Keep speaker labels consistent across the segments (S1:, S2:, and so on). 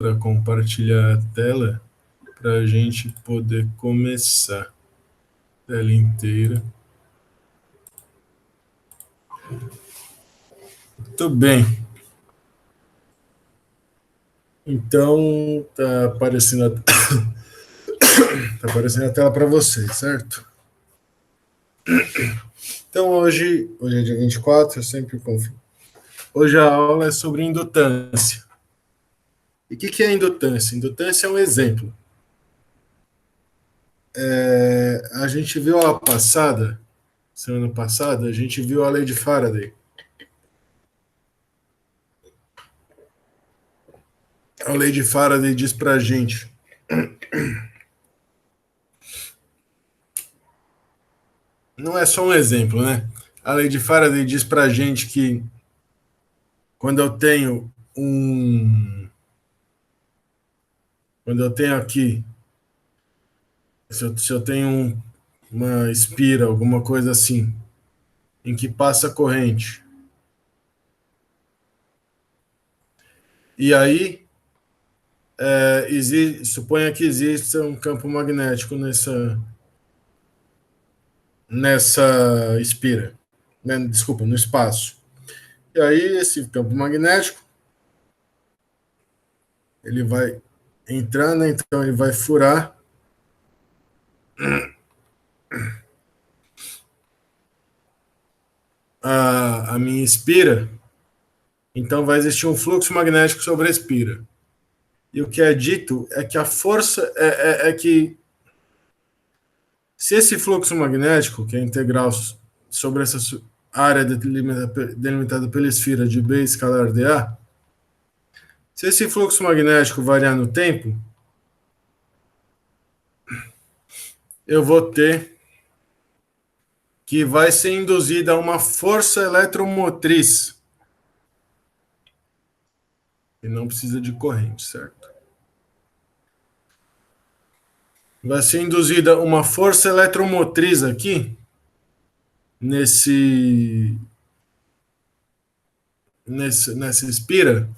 S1: para compartilhar a tela para a gente poder começar. Tela inteira. Muito bem. Então, tá aparecendo a tela para vocês, certo? Então, hoje é dia 24, eu sempre confio. Hoje a aula é sobre indutância. E o que é indutância? Indutância é um exemplo. A gente viu semana passada, a gente viu a lei de Faraday. A lei de Faraday diz para a gente não é só um exemplo, né? A lei de Faraday diz para a gente que quando eu tenho quando eu tenho aqui, se eu tenho uma espira, alguma coisa assim, em que passa corrente, e aí suponha que exista um campo magnético nessa espira, né? Desculpa, no espaço. E aí esse campo magnético ele vai entrando, então ele vai furar a minha espira, então vai existir um fluxo magnético sobre a espira. E o que é dito é que a força é que se esse fluxo magnético, que é integral sobre essa área delimitada pela esfera de B escalar dA, se esse fluxo magnético variar no tempo, eu vou ter que vai ser induzida uma força eletromotriz. E não precisa de corrente, certo? Vai ser induzida uma força eletromotriz aqui, nessa espira,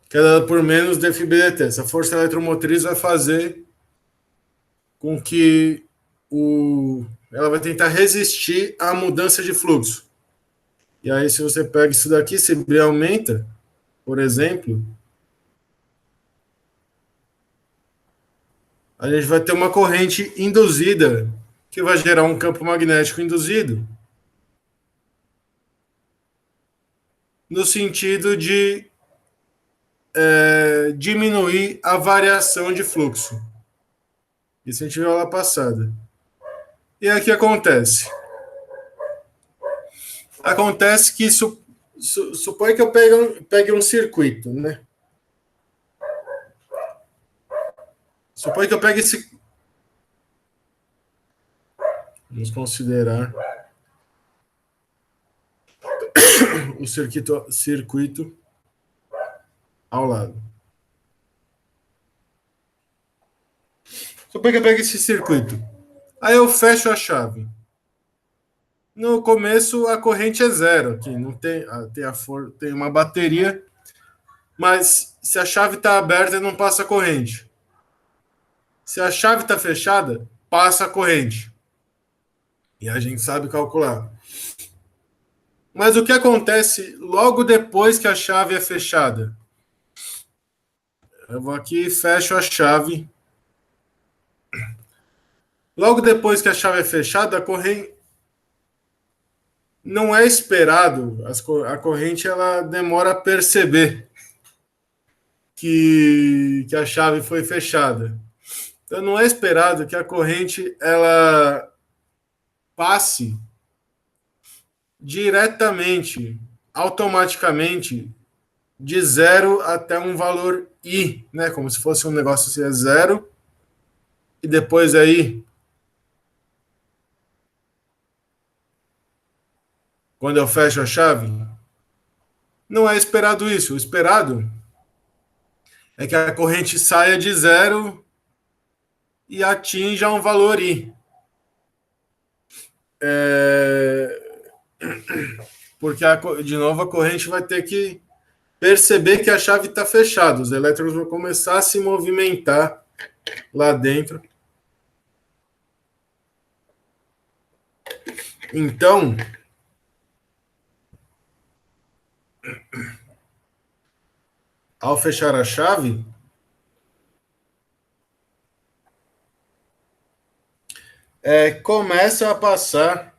S1: que é dada por menos dφdt. Essa força eletromotriz vai fazer com que ela vai tentar resistir à mudança de fluxo. E aí, se você pega isso daqui, se B aumenta, por exemplo, a gente vai ter uma corrente induzida que vai gerar um campo magnético induzido no sentido de diminuir a variação de fluxo. Isso a gente viu lá passada. E aí o que acontece? Acontece que supõe que eu pegue um circuito, né? Supõe que eu pegue esse. Vamos considerar o circuito ao lado. Supõe que eu pegue esse circuito. Aí eu fecho a chave. No começo a corrente é zero aqui, não tem uma bateria, mas se a chave está aberta não passa corrente. Se a chave está fechada, passa a corrente. E a gente sabe calcular. Mas o que acontece logo depois que a chave é fechada? Eu vou aqui e fecho a chave. Logo depois que a chave é fechada, a corrente não é esperado. A corrente ela demora a perceber que a chave foi fechada. Então não é esperado que a corrente ela passe diretamente, automaticamente, de zero até um valor I, né? Como se fosse um negócio assim, é zero, e depois aí, quando eu fecho a chave, não é esperado isso. O esperado é que a corrente saia de zero e atinja um valor I. porque de novo a corrente vai ter que perceber que a chave está fechada. Os elétrons vão começar a se movimentar lá dentro. Então, ao fechar a chave, começa a passar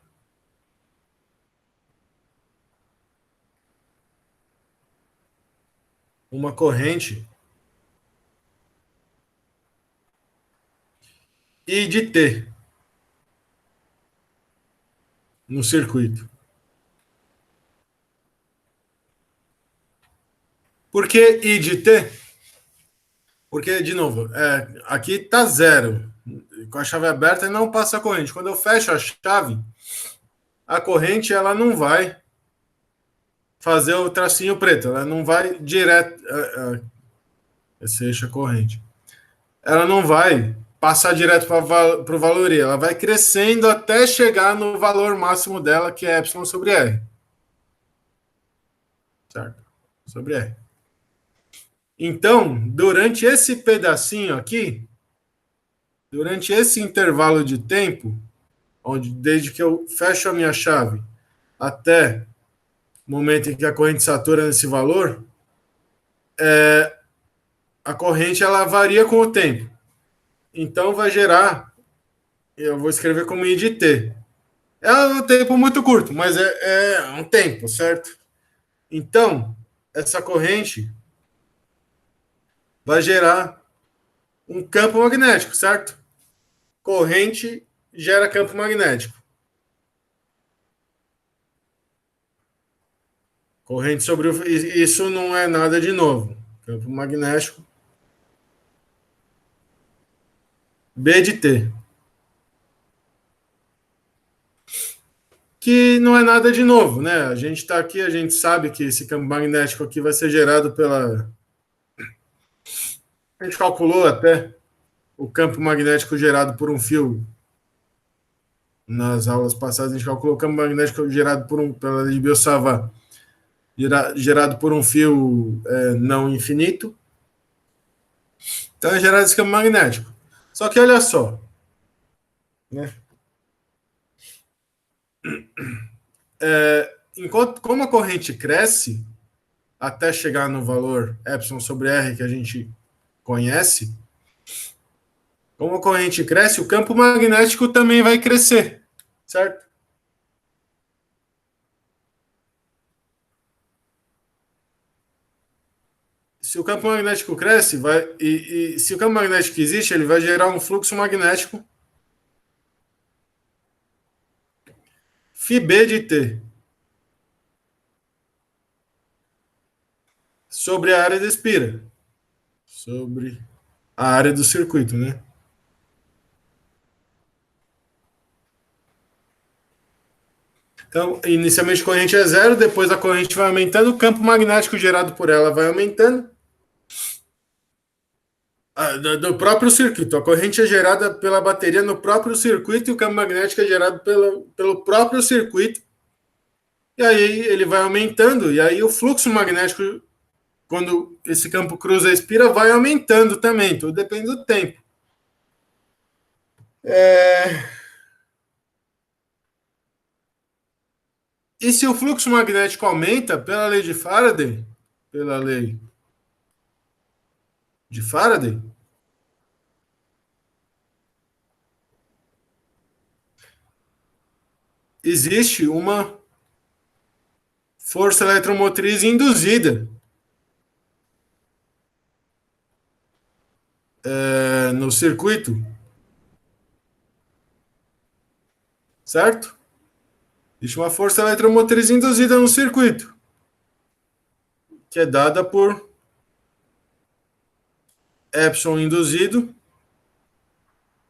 S1: uma corrente I de T no circuito. Por que I de T? Porque, de novo, aqui está zero. Com a chave aberta e não passa a corrente. Quando eu fecho a chave, a corrente ela não vai fazer o tracinho preto. Ela não vai direto. Esse eixo é corrente. Ela não vai passar direto para o valor I. Ela vai crescendo até chegar no valor máximo dela, que é Y sobre R. Certo? Sobre R. Então, durante esse pedacinho aqui, durante esse intervalo de tempo, onde desde que eu fecho a minha chave até o momento em que a corrente satura nesse valor, a corrente ela varia com o tempo. Então vai gerar, eu vou escrever como I de T. É um tempo muito curto, mas é um tempo, certo? Então, essa corrente vai gerar um campo magnético, certo? Corrente gera campo magnético. Corrente sobre o. Isso não é nada de novo. Campo magnético. B de T. Que não é nada de novo, né? A gente está aqui, a gente sabe que esse campo magnético aqui vai ser gerado pela. A gente calculou até o campo magnético gerado por um fio. Nas aulas passadas, a gente calculou o campo magnético gerado pela lei de Biot-Savart, gerado por um fio não infinito. Então é gerado esse campo magnético. Só que olha só, né? Como a corrente cresce até chegar no valor epsilon sobre R que a gente conhece, como a corrente cresce, o campo magnético também vai crescer, certo? Se o campo magnético cresce, e se o campo magnético existe, ele vai gerar um fluxo magnético φB de T sobre a área da espira, sobre a área do circuito, né? Então, inicialmente a corrente é zero, depois a corrente vai aumentando, o campo magnético gerado por ela vai aumentando. Do próprio circuito. A corrente é gerada pela bateria no próprio circuito e o campo magnético é gerado pelo próprio circuito. E aí ele vai aumentando, e aí o fluxo magnético, quando esse campo cruza a espira, vai aumentando também. Tudo depende do tempo. E se o fluxo magnético aumenta pela lei de Faraday, pela lei de Faraday, existe uma força eletromotriz induzida no circuito, certo? Existe uma força eletromotriz induzida no circuito, que é dada por epsilon induzido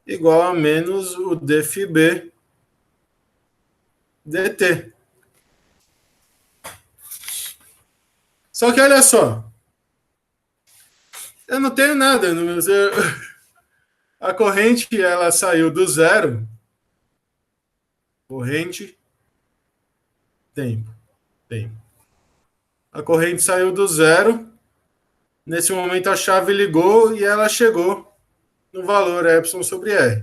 S1: igual a menos o dφb dt. Só que olha só, eu não tenho nada. A corrente ela saiu do zero, corrente, tempo. Tem. A corrente saiu do zero. Nesse momento a chave ligou e ela chegou no valor epsilon sobre R,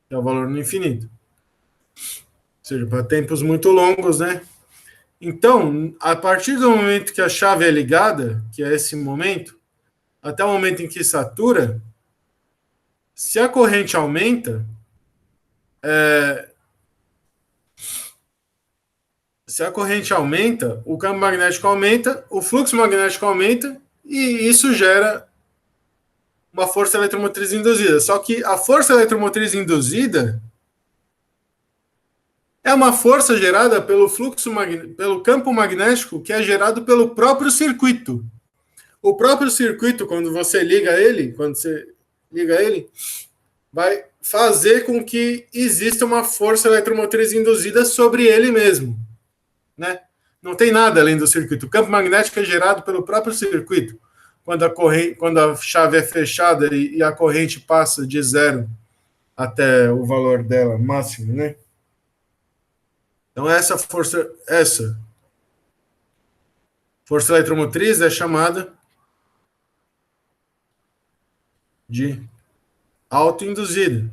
S1: que é o valor no infinito. Ou seja, para tempos muito longos, né? Então, a partir do momento que a chave é ligada, que é esse momento, até o momento em que satura, se a corrente aumenta, se a corrente aumenta, o campo magnético aumenta, o fluxo magnético aumenta, e isso gera uma força eletromotriz induzida. Só que a força eletromotriz induzida é uma força gerada pelo pelo campo magnético que é gerado pelo próprio circuito. O próprio circuito, quando você liga ele, vai fazer com que exista uma força eletromotriz induzida sobre ele mesmo, né? Não tem nada além do circuito. O campo magnético é gerado pelo próprio circuito. Quando a chave é fechada e a corrente passa de zero até o valor dela máximo, né? Então essa força eletromotriz é chamada de autoinduzida.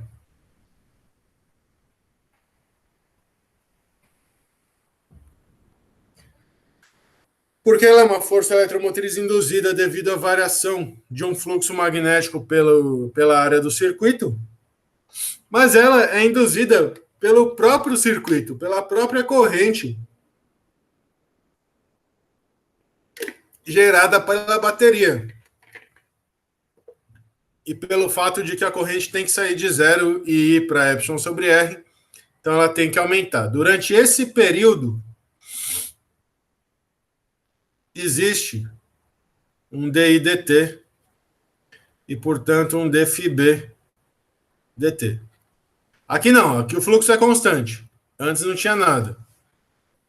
S1: Porque ela é uma força eletromotriz induzida devido à variação de um fluxo magnético pela área do circuito, mas ela é induzida pelo próprio circuito, pela própria corrente gerada pela bateria. E pelo fato de que a corrente tem que sair de zero e ir para epsilon sobre R, então ela tem que aumentar. Durante esse período, existe um DI/dt e, portanto, um dφb dt. Aqui não, aqui o fluxo é constante. Antes não tinha nada.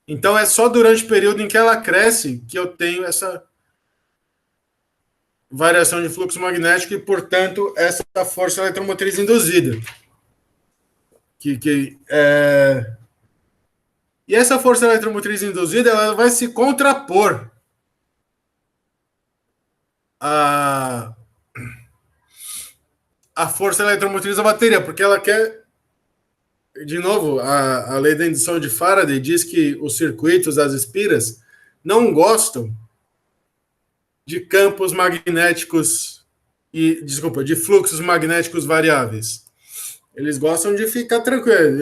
S1: Então é só durante o período em que ela cresce que eu tenho essa variação de fluxo magnético e, portanto, essa força eletromotriz induzida. E essa força eletromotriz induzida ela vai se contrapor à, à força eletromotriz da bateria, porque ela quer. De novo, a lei da indução de Faraday diz que os circuitos, as espiras, não gostam de campos magnéticos de fluxos magnéticos variáveis. Eles gostam de ficar tranquilo.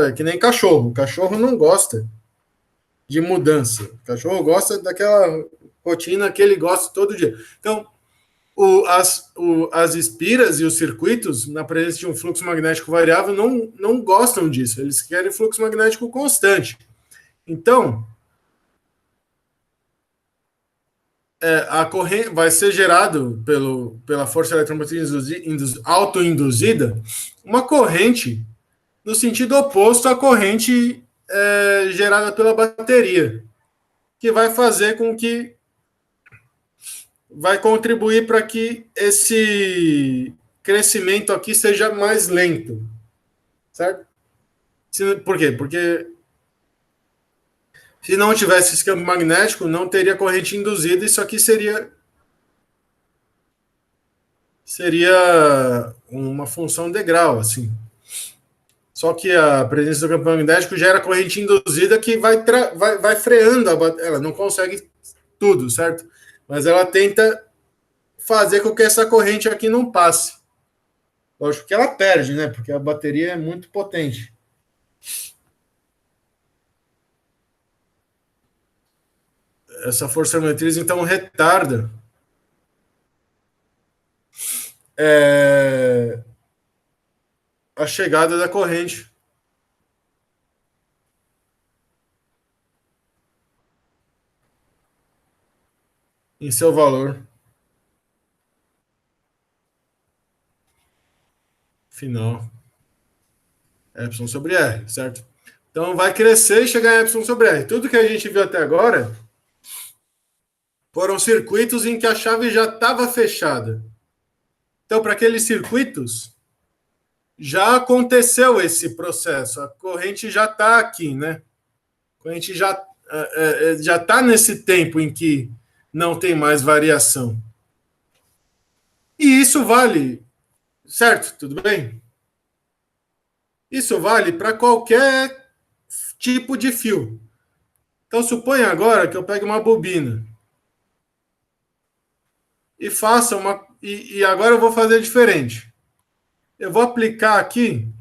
S1: É que nem cachorro. O cachorro não gosta de mudança. O cachorro gosta daquela rotina que ele gosta todo dia. Então, as espiras e os circuitos, na presença de um fluxo magnético variável, não gostam disso. Eles querem fluxo magnético constante. Então, a corrente vai ser gerado pela força eletromotriz autoinduzida uma corrente no sentido oposto à corrente gerada pela bateria, que vai fazer com que vai contribuir para que esse crescimento aqui seja mais lento, certo? Por quê? Porque se não tivesse esse campo magnético, não teria corrente induzida, isso aqui seria uma função degrau, assim. Só que a presença do campo magnético gera corrente induzida que vai freando a bateria. Ela não consegue tudo, certo? Mas ela tenta fazer com que essa corrente aqui não passe. Lógico que ela perde, né? Porque a bateria é muito potente. Essa força motriz, então, retarda a chegada da corrente. Em seu valor final. Epsilon sobre R, certo? Então vai crescer e chegar em epsilon sobre R. Tudo que a gente viu até agora foram circuitos em que a chave já estava fechada. Então, para aqueles circuitos, já aconteceu esse processo. A corrente já está aqui, né? A corrente já já está nesse tempo em que não tem mais variação. E isso vale, certo? Tudo bem? Isso vale para qualquer tipo de fio. Então, suponha agora que eu pegue uma bobina e faça uma. E agora eu vou fazer diferente. Eu vou aplicar aqui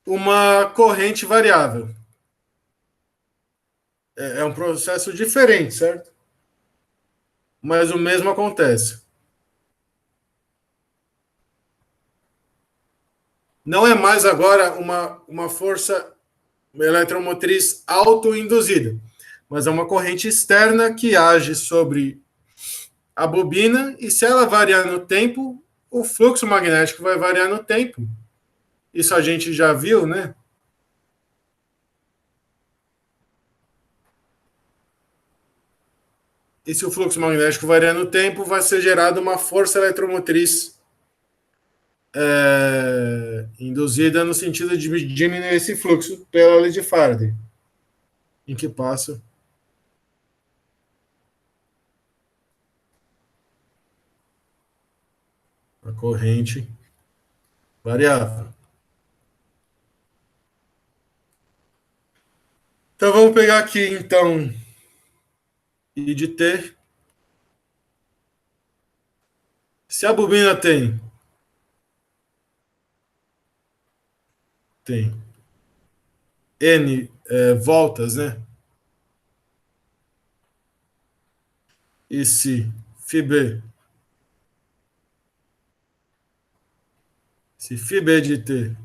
S1: uma corrente variável. É um processo diferente, certo? Mas o mesmo acontece. Não é mais agora uma força eletromotriz autoinduzida, mas é uma corrente externa que age sobre a bobina e se ela variar no tempo, o fluxo magnético vai variar no tempo. Isso a gente já viu, né? E se o fluxo magnético variar no tempo, vai ser gerada uma força eletromotriz induzida no sentido de diminuir esse fluxo pela lei de Faraday, em que passa a corrente variável. Então vamos pegar aqui, então, I de T. Se a bobina tem N voltas, né? E se φB de T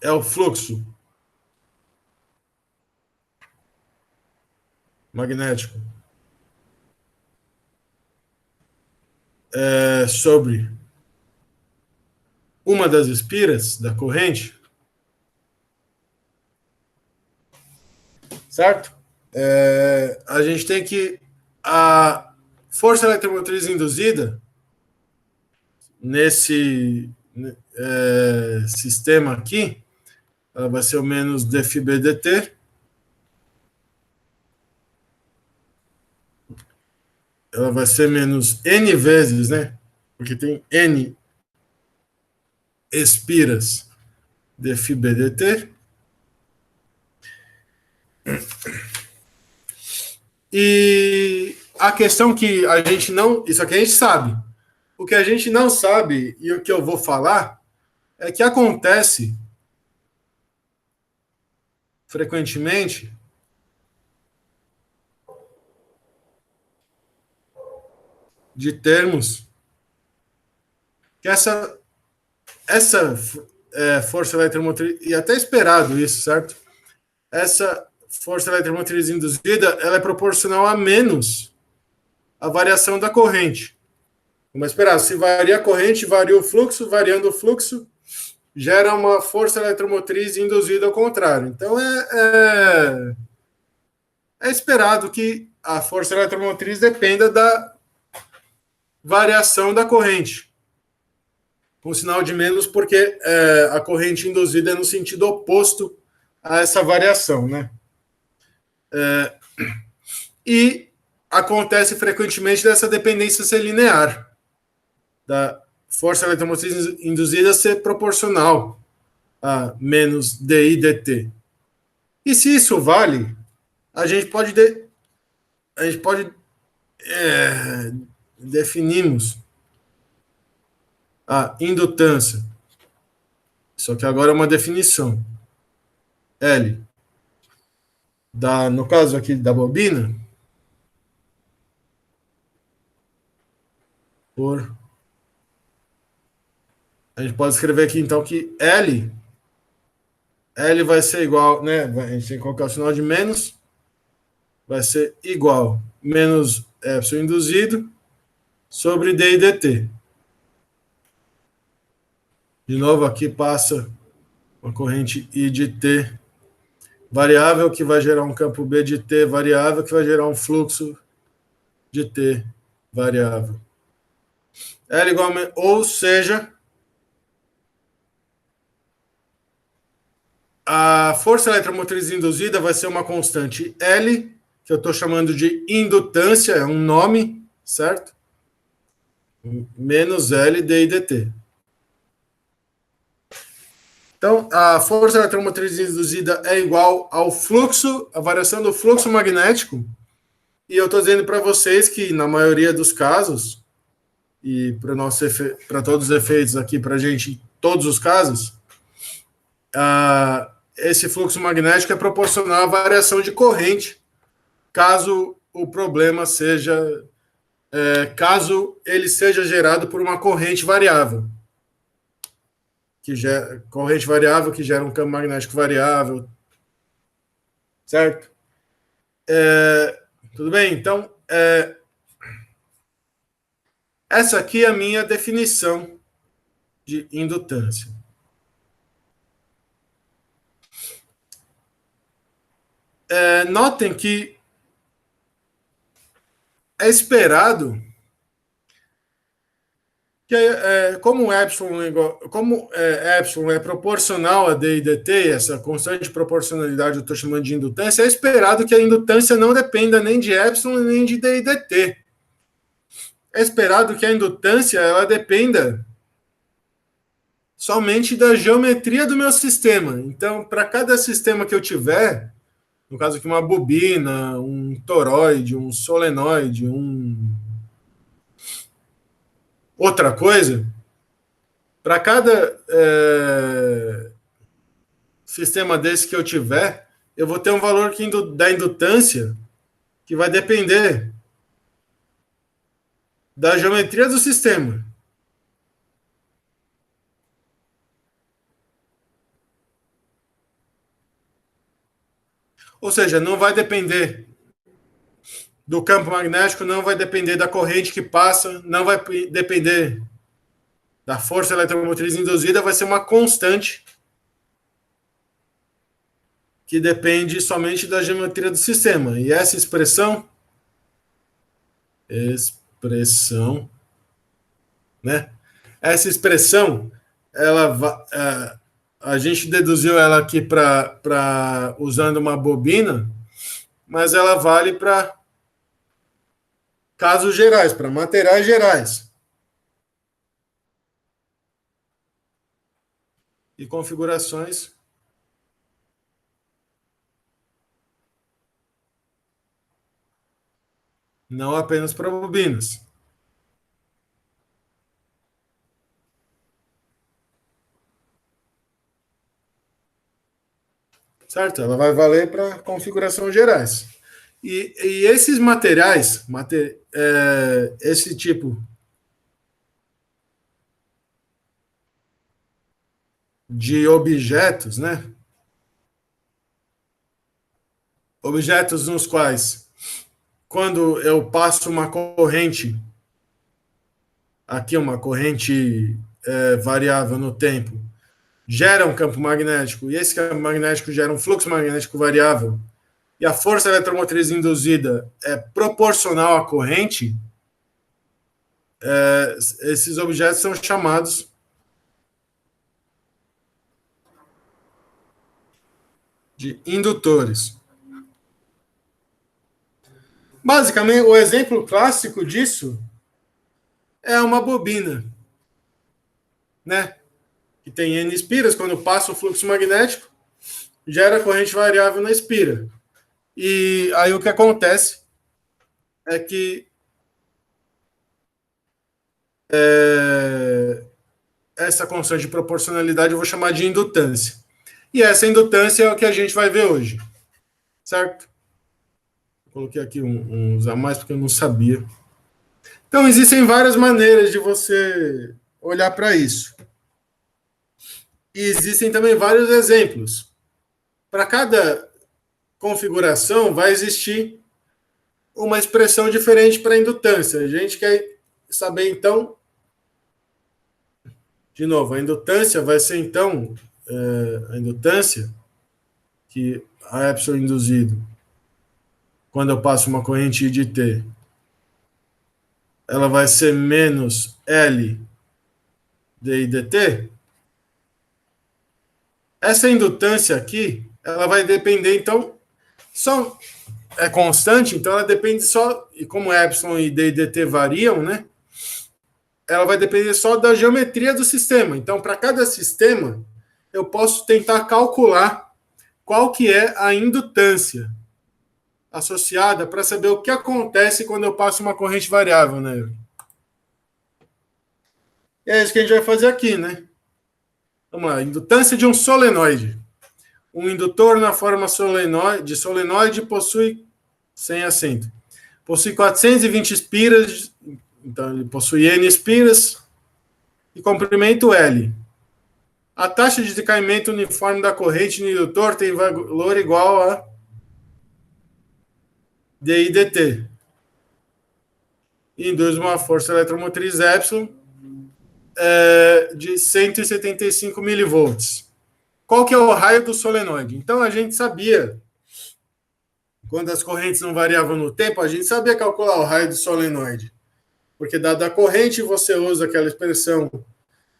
S1: é o fluxo magnético sobre uma das espiras da corrente, certo? A gente tem que a força eletromotriz induzida nesse sistema aqui, ela vai ser o menos dφB dt. Ela vai ser menos N vezes, né? Porque tem N espiras dφB dt. E a questão que a gente não. Isso aqui a gente sabe. O que a gente não sabe, e o que eu vou falar, é que acontece frequentemente de termos que essa força eletromotriz, e até esperado isso, certo? Essa força eletromotriz induzida ela é proporcional a menos a variação da corrente. Vamos esperar, se varia a corrente, varia o fluxo, variando o fluxo, gera uma força eletromotriz induzida ao contrário. Então é esperado que a força eletromotriz dependa da variação da corrente, com sinal de menos, porque a corrente induzida é no sentido oposto a essa variação, né? E acontece frequentemente dessa dependência ser linear, da força eletromotriz induzida ser proporcional a menos dI dt. E se isso vale, a gente pode definirmos a indutância. Só que agora é uma definição. L, no caso aqui da bobina, a gente pode escrever aqui então que L vai ser igual, né? A gente tem que colocar o sinal de menos, vai ser igual menos epsilon induzido sobre d e dt. De novo, aqui passa uma corrente I de T variável, que vai gerar um campo B de T variável, que vai gerar um fluxo de T variável. L igual a, ou seja, A força eletromotriz induzida vai ser uma constante L, que eu estou chamando de indutância, é um nome, certo? Menos L d I dt. Então, a força eletromotriz induzida é igual ao fluxo, a variação do fluxo magnético. E eu estou dizendo para vocês que, na maioria dos casos, e para todos os efeitos aqui, para a gente, todos os casos, esse fluxo magnético é proporcional à variação de corrente, caso o problema seja, caso ele seja gerado por uma corrente variável, corrente variável que gera um campo magnético variável, certo? Tudo bem? Então, essa aqui é a minha definição de indutância. Notem que é esperado que, como epsilon é proporcional a d e dt, essa constante proporcionalidade eu estou chamando de indutância, é esperado que a indutância não dependa nem de epsilon nem de d e dt. É esperado que a indutância ela dependa somente da geometria do meu sistema. Então, para cada sistema que eu tiver, no caso aqui uma bobina, um toroide, um solenoide, outra coisa, para cada sistema desse que eu tiver, eu vou ter um valor da indutância que vai depender da geometria do sistema. Ou seja, não vai depender do campo magnético, não vai depender da corrente que passa, não vai depender da força eletromotriz induzida, vai ser uma constante que depende somente da geometria do sistema. E essa expressão, né? Essa expressão, a gente deduziu ela aqui usando uma bobina, mas ela vale para casos gerais, para materiais gerais. E configurações não apenas para bobinas. Certo? Ela vai valer para configurações gerais. E esses materiais, esse tipo de objetos, né? Objetos nos quais, quando eu passo uma corrente, aqui uma corrente variável no tempo, gera um campo magnético, e esse campo magnético gera um fluxo magnético variável, e a força eletromotriz induzida é proporcional à corrente, esses objetos são chamados de indutores. Basicamente, o exemplo clássico disso é uma bobina, né? Que tem N espiras, quando passa o fluxo magnético, gera corrente variável na espira. E aí o que acontece é que essa constante de proporcionalidade eu vou chamar de indutância. E essa indutância é o que a gente vai ver hoje, certo? Coloquei aqui uns a mais porque eu não sabia. Então, existem várias maneiras de você olhar para isso. E existem também vários exemplos. Para cada configuração, vai existir uma expressão diferente para a indutância. A gente quer saber, então, de novo, a indutância vai ser, então, a indutância, que a epsilon induzido, quando eu passo uma corrente de T, ela vai ser menos L d I dt. Essa indutância aqui, ela vai depender, então, só é constante, então ela depende só, e como epsilon e d e dt variam, né? Ela vai depender só da geometria do sistema. Então, para cada sistema, eu posso tentar calcular qual que é a indutância associada para saber o que acontece quando eu passo uma corrente variável, né? E é isso que a gente vai fazer aqui, né? Vamos lá, indutância de um solenoide. Um indutor na forma de solenoide possui, sem acento, possui 420 espiras, então ele possui N espiras, e comprimento L. A taxa de decaimento uniforme da corrente no indutor tem valor igual a dI dt. E induz uma força eletromotriz epsilon de 175 milivolts. Qual que é o raio do solenoide? Então a gente sabia, quando as correntes não variavam no tempo, a gente sabia calcular o raio do solenoide. Porque dada a corrente, você usa aquela expressão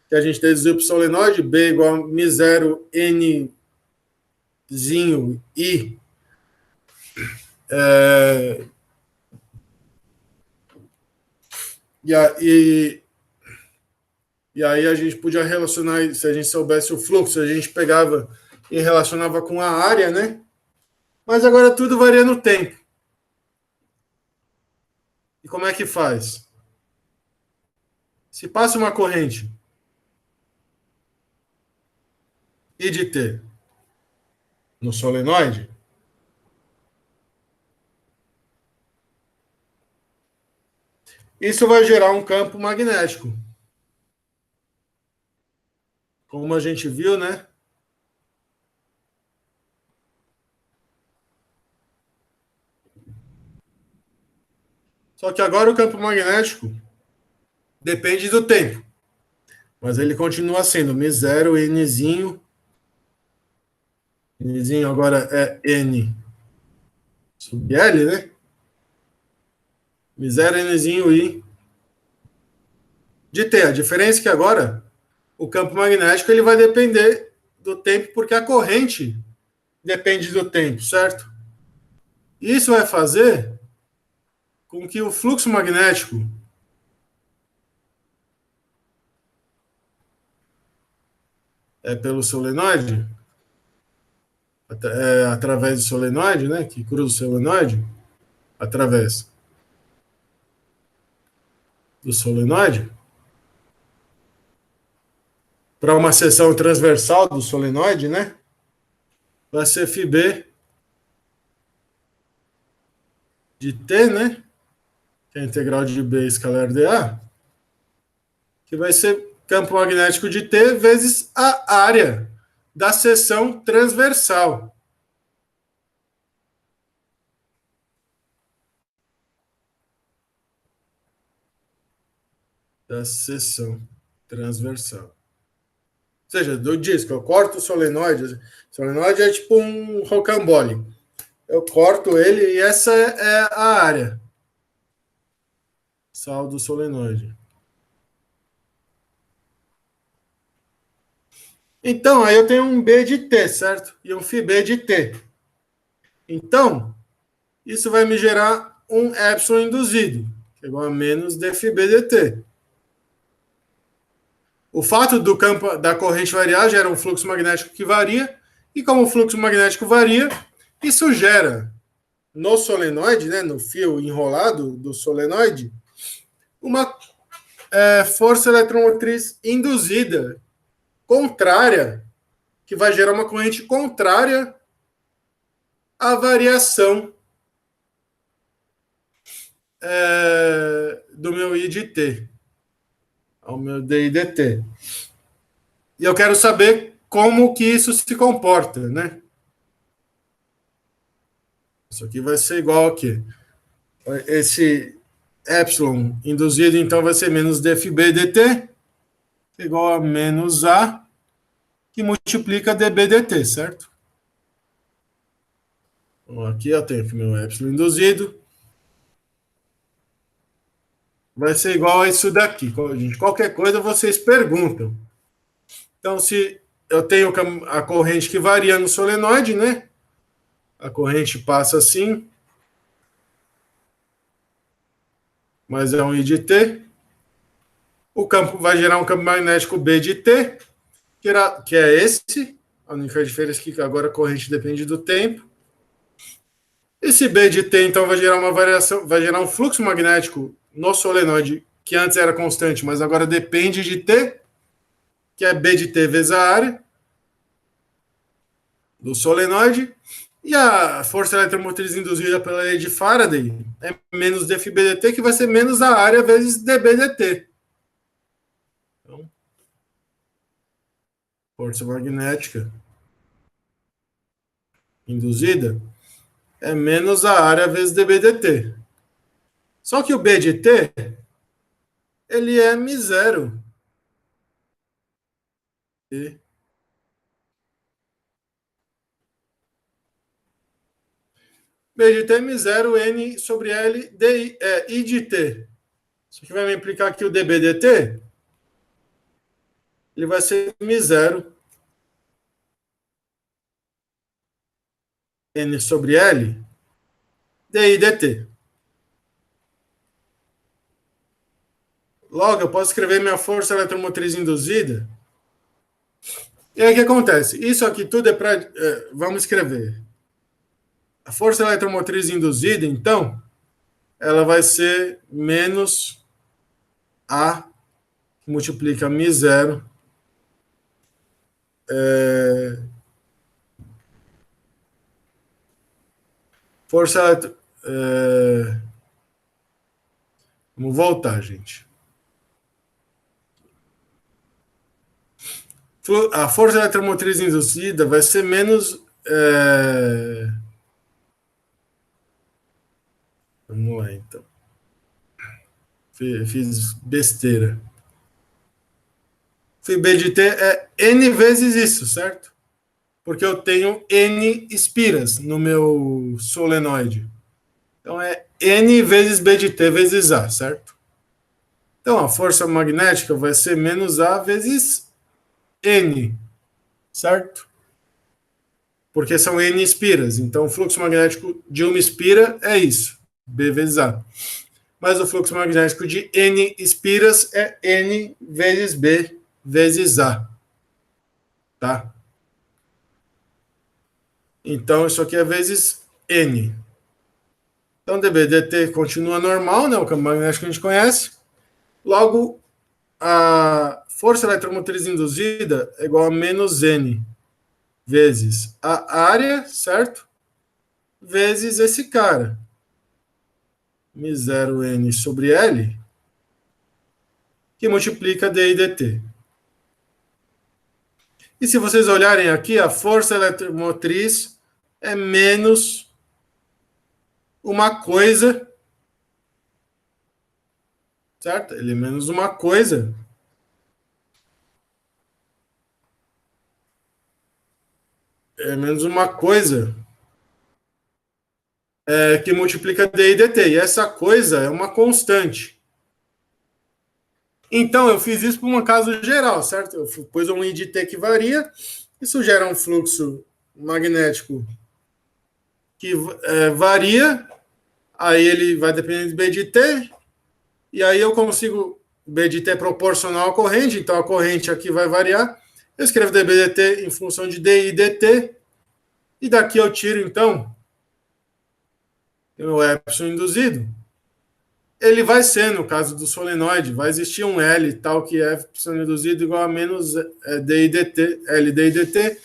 S1: que a gente deduziu para o solenoide, B igual a μ0 Nzinho I. E aí a gente podia relacionar, se a gente soubesse o fluxo, a gente pegava e relacionava com a área, né? Mas agora tudo varia no tempo. E como é que faz? Se passa uma corrente I de T no solenoide, isso vai gerar um campo magnético. Como a gente viu, né? Só que agora o campo magnético depende do tempo. Mas ele continua sendo μ0 Nzinho. Nzinho agora é N sub L, né? μ0 Nzinho I de T. A diferença é que agora o campo magnético ele vai depender do tempo, porque a corrente depende do tempo, certo? Isso vai fazer com que o fluxo magnético pelo solenoide, através do solenoide, né, que cruza o solenoide, através do solenoide, para uma seção transversal do solenoide, né, vai ser φB de T, né, que é a integral de B escalar dA, que vai ser campo magnético de T vezes a área da seção transversal. Da seção transversal. Ou seja, do disco, eu corto o solenoide. O solenoide é tipo um rocambole. Eu corto ele e essa é a área. Sal do solenoide. Então, aí eu tenho um B de T, certo? E um φB de T. Então, isso vai me gerar um epsilon induzido, que é igual a menos dφB dt. O fato do campo da corrente variar gera um fluxo magnético que varia, e como o fluxo magnético varia, isso gera no solenoide, né, no fio enrolado do solenoide, uma força eletromotriz induzida, contrária, que vai gerar uma corrente contrária à variação do meu I de T, ao meu DI dt. E eu quero saber como que isso se comporta, né? Isso aqui vai ser igual a quê? Esse epsilon induzido, então, vai ser menos dφB dt, igual a menos A, que multiplica dB dt, certo? Então, aqui eu tenho que meu epsilon induzido vai ser igual a isso daqui. Gente, qualquer coisa vocês perguntam. Então, se eu tenho a corrente que varia no solenoide, né? A corrente passa assim, mas é um I de T. O campo vai gerar um campo magnético B de T, que é esse. A única diferença é que agora a corrente depende do tempo. Esse B de T, então, vai gerar uma variação, vai gerar um fluxo magnético no solenoide, que antes era constante, mas agora depende de T, que é B de T vezes a área do solenoide. E a força eletromotriz induzida pela lei de Faraday é menos dφ/dt, que vai ser menos a área vezes dB/dt. Então, força magnética induzida é menos a área vezes dB/dt. Só que o B de T, ele é μ0. B de T é μ0 N sobre L I de T. Isso aqui vai me implicar que o dB/dt ele vai ser μ0 N sobre L dI dt. Logo, eu posso escrever minha força eletromotriz induzida. E aí o que acontece? Isso aqui tudo é para... vamos escrever. A força eletromotriz induzida, então, ela vai ser menos A, que multiplica μ0, força... vamos voltar, gente. A força eletromotriz induzida vai ser menos... vamos lá, então. Fiz besteira. B de T é N vezes isso, certo? Porque eu tenho N espiras no meu solenoide. Então é N vezes B de T vezes A, certo? Então a força magnética vai ser menos A vezes N, certo? Porque são N espiras. Então o fluxo magnético de uma espira é isso, B vezes A. Mas o fluxo magnético de N espiras é N vezes B vezes A. Tá? Então isso aqui é vezes N. Então dB/dt continua normal, né? O campo magnético que a gente conhece. Logo, a força eletromotriz induzida é igual a menos N vezes a área, certo? Vezes esse cara. μ0 N sobre L, que multiplica dI dt. E se vocês olharem aqui, a força eletromotriz é menos uma coisa, certo? Ele é menos uma coisa. É menos uma coisa que multiplica dI dt. E essa coisa é uma constante. Então, eu fiz isso por um caso geral, certo? Eu pus um I de T que varia. Isso gera um fluxo magnético que varia. Aí ele vai depender de B de T. E aí eu consigo... B de T é proporcional à corrente. Então, a corrente aqui vai variar. Eu escrevo dB dt em função de dI dt. E daqui eu tiro, então, o epsilon induzido. Ele vai ser, no caso do solenoide, vai existir um L tal que é epsilon induzido igual a menos dI dt, L dI dt,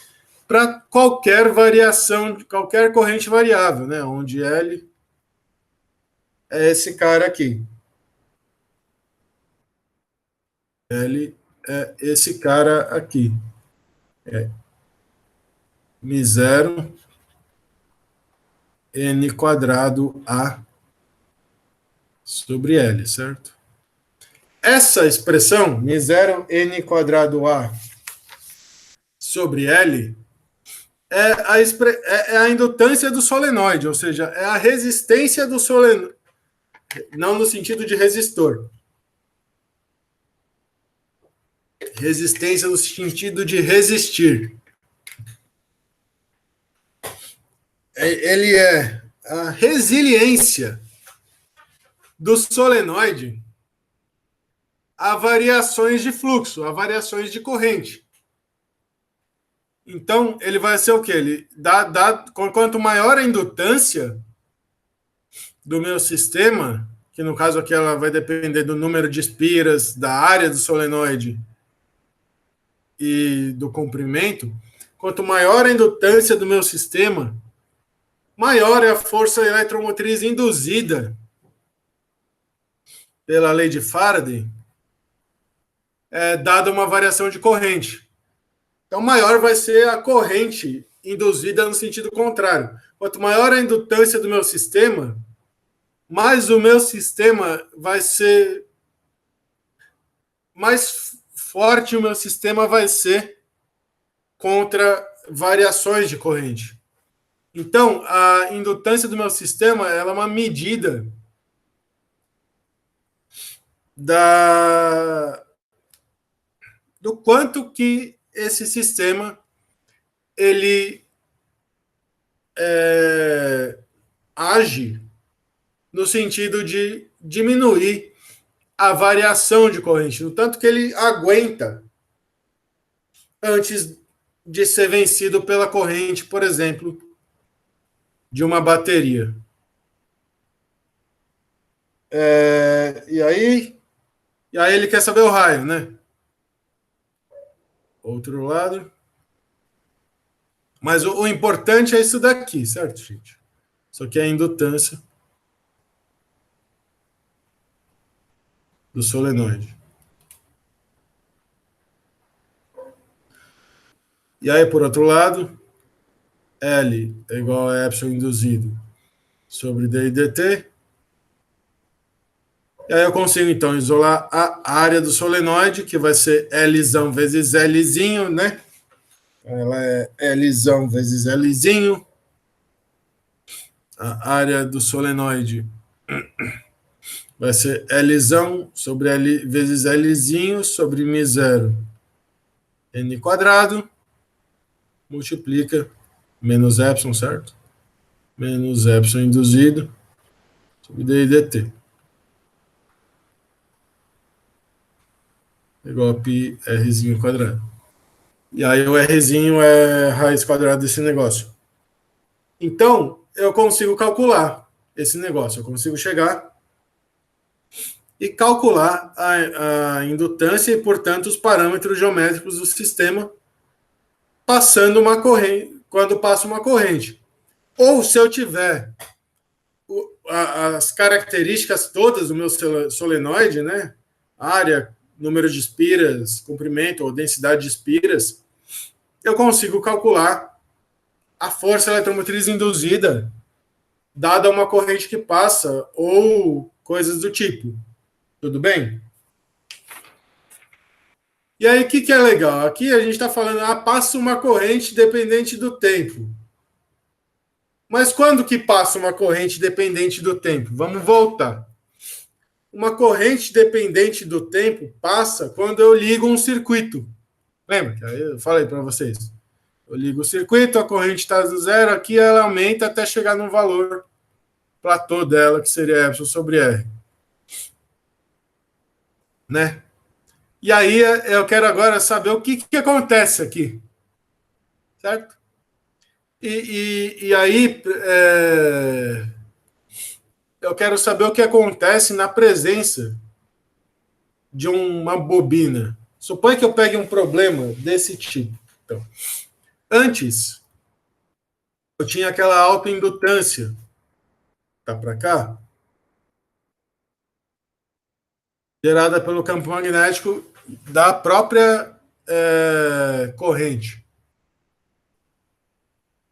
S1: para qualquer variação, de qualquer corrente variável, né? Onde L é esse cara aqui. L é esse cara aqui. É μ0 N quadrado A sobre L, certo? Essa expressão, μ0 N quadrado A sobre L, é a indutância do solenoide, ou seja, é a resistência do solenoide, não no sentido de resistor. Resistência no sentido de resistir. Ele é a resiliência do solenoide a variações de fluxo, a variações de corrente. Então, ele vai ser o quê? Ele quanto maior a indutância do meu sistema, que no caso aqui ela vai depender do número de espiras, da área do solenoide e do comprimento, quanto maior a indutância do meu sistema, maior é a força eletromotriz induzida pela lei de Faraday, dada uma variação de corrente. Então, maior vai ser a corrente induzida no sentido contrário. Quanto maior a indutância do meu sistema, mais o meu sistema vai ser, mais forte o meu sistema vai ser contra variações de corrente. Então, a indutância do meu sistema ela é uma medida do quanto que esse sistema ele age no sentido de diminuir a variação de corrente, no tanto que ele aguenta antes de ser vencido pela corrente, por exemplo, de uma bateria. E aí ele quer saber o raio, né? Outro lado. Mas o importante é isso daqui, certo, gente? Isso aqui é a indutância do solenoide. E aí, por outro lado, L é igual a epsilon induzido sobre D e dt. E aí eu consigo, então, isolar a área do solenoide, que vai ser Lzão vezes Lzinho, né? Ela é Lzão vezes Lzinho. A área do solenoide vai ser Lzão sobre L vezes Lzinho sobre μ0 N quadrado. Multiplica menos epsilon, certo? Menos epsilon induzido sobre D e dt. Igual a π Rzinho quadrado. E aí o Rzinho é raiz quadrada desse negócio. Então, eu consigo calcular esse negócio. Eu consigo chegar e calcular a indutância e, portanto, os parâmetros geométricos do sistema passando uma corrente, quando passa uma corrente. Ou se eu tiver as características todas do meu solenoide, né? Área, número de espiras, comprimento ou densidade de espiras, eu consigo calcular a força eletromotriz induzida dada uma corrente que passa ou coisas do tipo. Tudo bem? E aí, o que é legal? Aqui a gente está falando, passa uma corrente dependente do tempo. Mas quando que passa uma corrente dependente do tempo? Vamos voltar. Uma corrente dependente do tempo passa quando eu ligo um circuito. Lembra? Que eu falei para vocês. Eu ligo o circuito, a corrente está do zero, aqui ela aumenta até chegar no valor platô dela, que seria epsilon sobre R. Né? E aí eu quero agora saber o que acontece aqui. Certo? E aí eu quero saber o que acontece na presença de uma bobina. Suponha que eu pegue um problema desse tipo. Então, antes, eu tinha aquela autoindutância. Tá para cá? Gerada pelo campo magnético da própria corrente.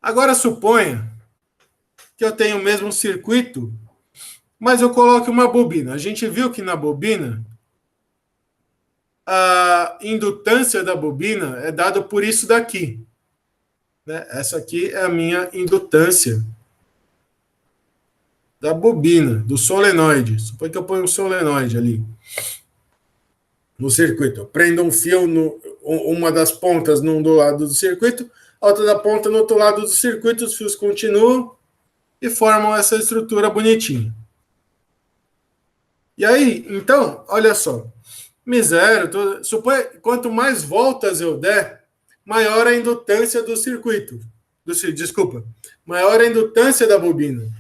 S1: Agora suponha que eu tenho o mesmo circuito, mas eu coloque uma bobina. A gente viu que na bobina a indutância da bobina é dada por isso daqui. Né? Essa aqui é a minha indutância da bobina, do solenoide. Suponha que eu ponho um solenoide ali. no circuito. Eu prendo um fio, uma das pontas num do lado do circuito, a outra da ponta no outro lado do circuito, os fios continuam e formam essa estrutura bonitinha. E aí, então, olha só, quanto mais voltas eu der, maior a indutância do circuito. Desculpa, maior a indutância da bobina.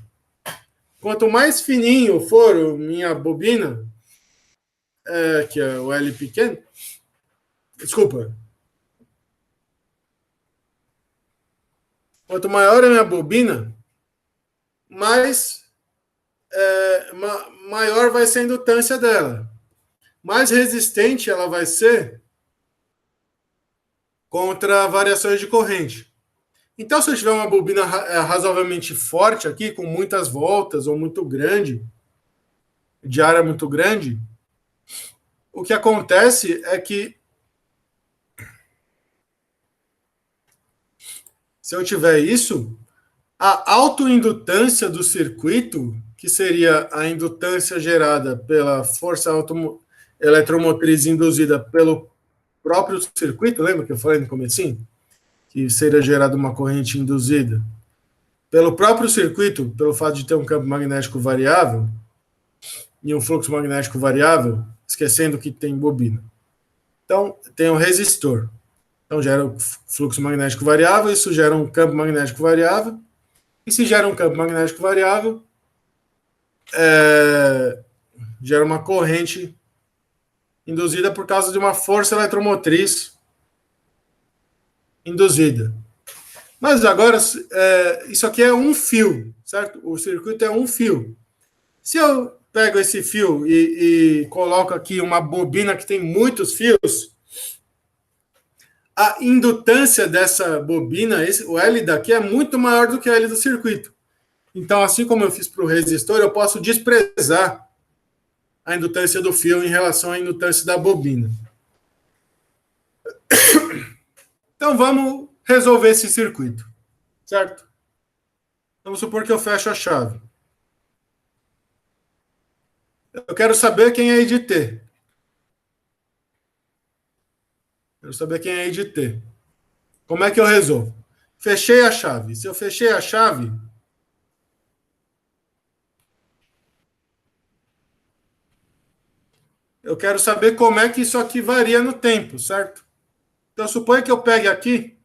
S1: Quanto mais fininho for minha bobina, que é o L pequeno, desculpa, quanto maior a minha bobina, maior vai ser a indutância dela. Mais resistente ela vai ser contra variações de corrente. Então, se eu tiver uma bobina razoavelmente forte aqui, com muitas voltas ou muito grande, de área muito grande, o que acontece é que se eu tiver isso, a autoindutância do circuito, que seria a indutância gerada pela força eletromotriz induzida pelo próprio circuito, lembra que eu falei no comecinho? Que seria gerada uma corrente induzida pelo próprio circuito, pelo fato de ter um campo magnético variável e um fluxo magnético variável, esquecendo que tem bobina. Então, tem um resistor. Então, gera um fluxo magnético variável, isso gera um campo magnético variável, e se gera um campo magnético variável, gera uma corrente induzida por causa de uma força eletromotriz induzida. Mas agora, isso aqui é um fio, certo? O circuito é um fio. Se eu pego esse fio e coloco aqui uma bobina que tem muitos fios, a indutância dessa bobina, o L daqui, é muito maior do que o L do circuito. Então, assim como eu fiz para o resistor, eu posso desprezar a indutância do fio em relação à indutância da bobina. Então, vamos resolver esse circuito, certo? Vamos supor que eu fecho a chave. Eu quero saber quem é I de T. Quero saber quem é I de T. Como é que eu resolvo? Fechei a chave. Se eu fechei a chave, eu quero saber como é que isso aqui varia no tempo, certo? Então, suponha que eu pegue aqui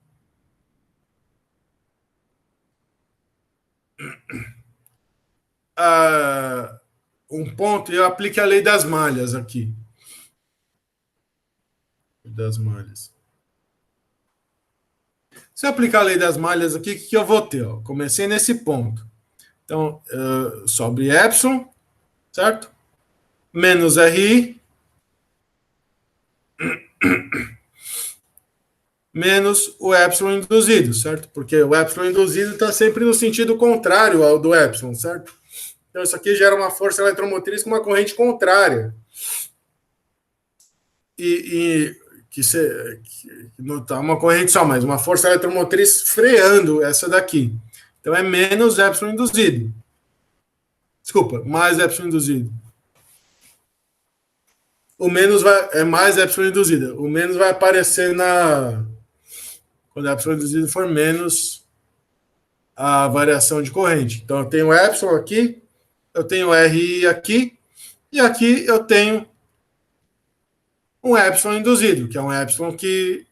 S1: um ponto e eu aplique a lei das malhas aqui. Das malhas. Se eu aplicar a lei das malhas aqui, o que eu vou ter? Ó, comecei nesse ponto. Então, sobre epsilon, certo? Menos RI, menos o epsilon induzido, certo? Porque o epsilon induzido está sempre no sentido contrário ao do epsilon, certo? Então, isso aqui gera uma força eletromotriz com uma corrente contrária. Que não está uma corrente só, mas uma força eletromotriz freando essa daqui. Então, é menos epsilon induzido. Desculpa, mais epsilon induzido. O menos é mais epsilon induzida. O menos vai aparecer quando a epsilon induzida for menos a variação de corrente. Então, eu tenho epsilon aqui, eu tenho RI aqui, e aqui eu tenho um epsilon induzido, que é um epsilon que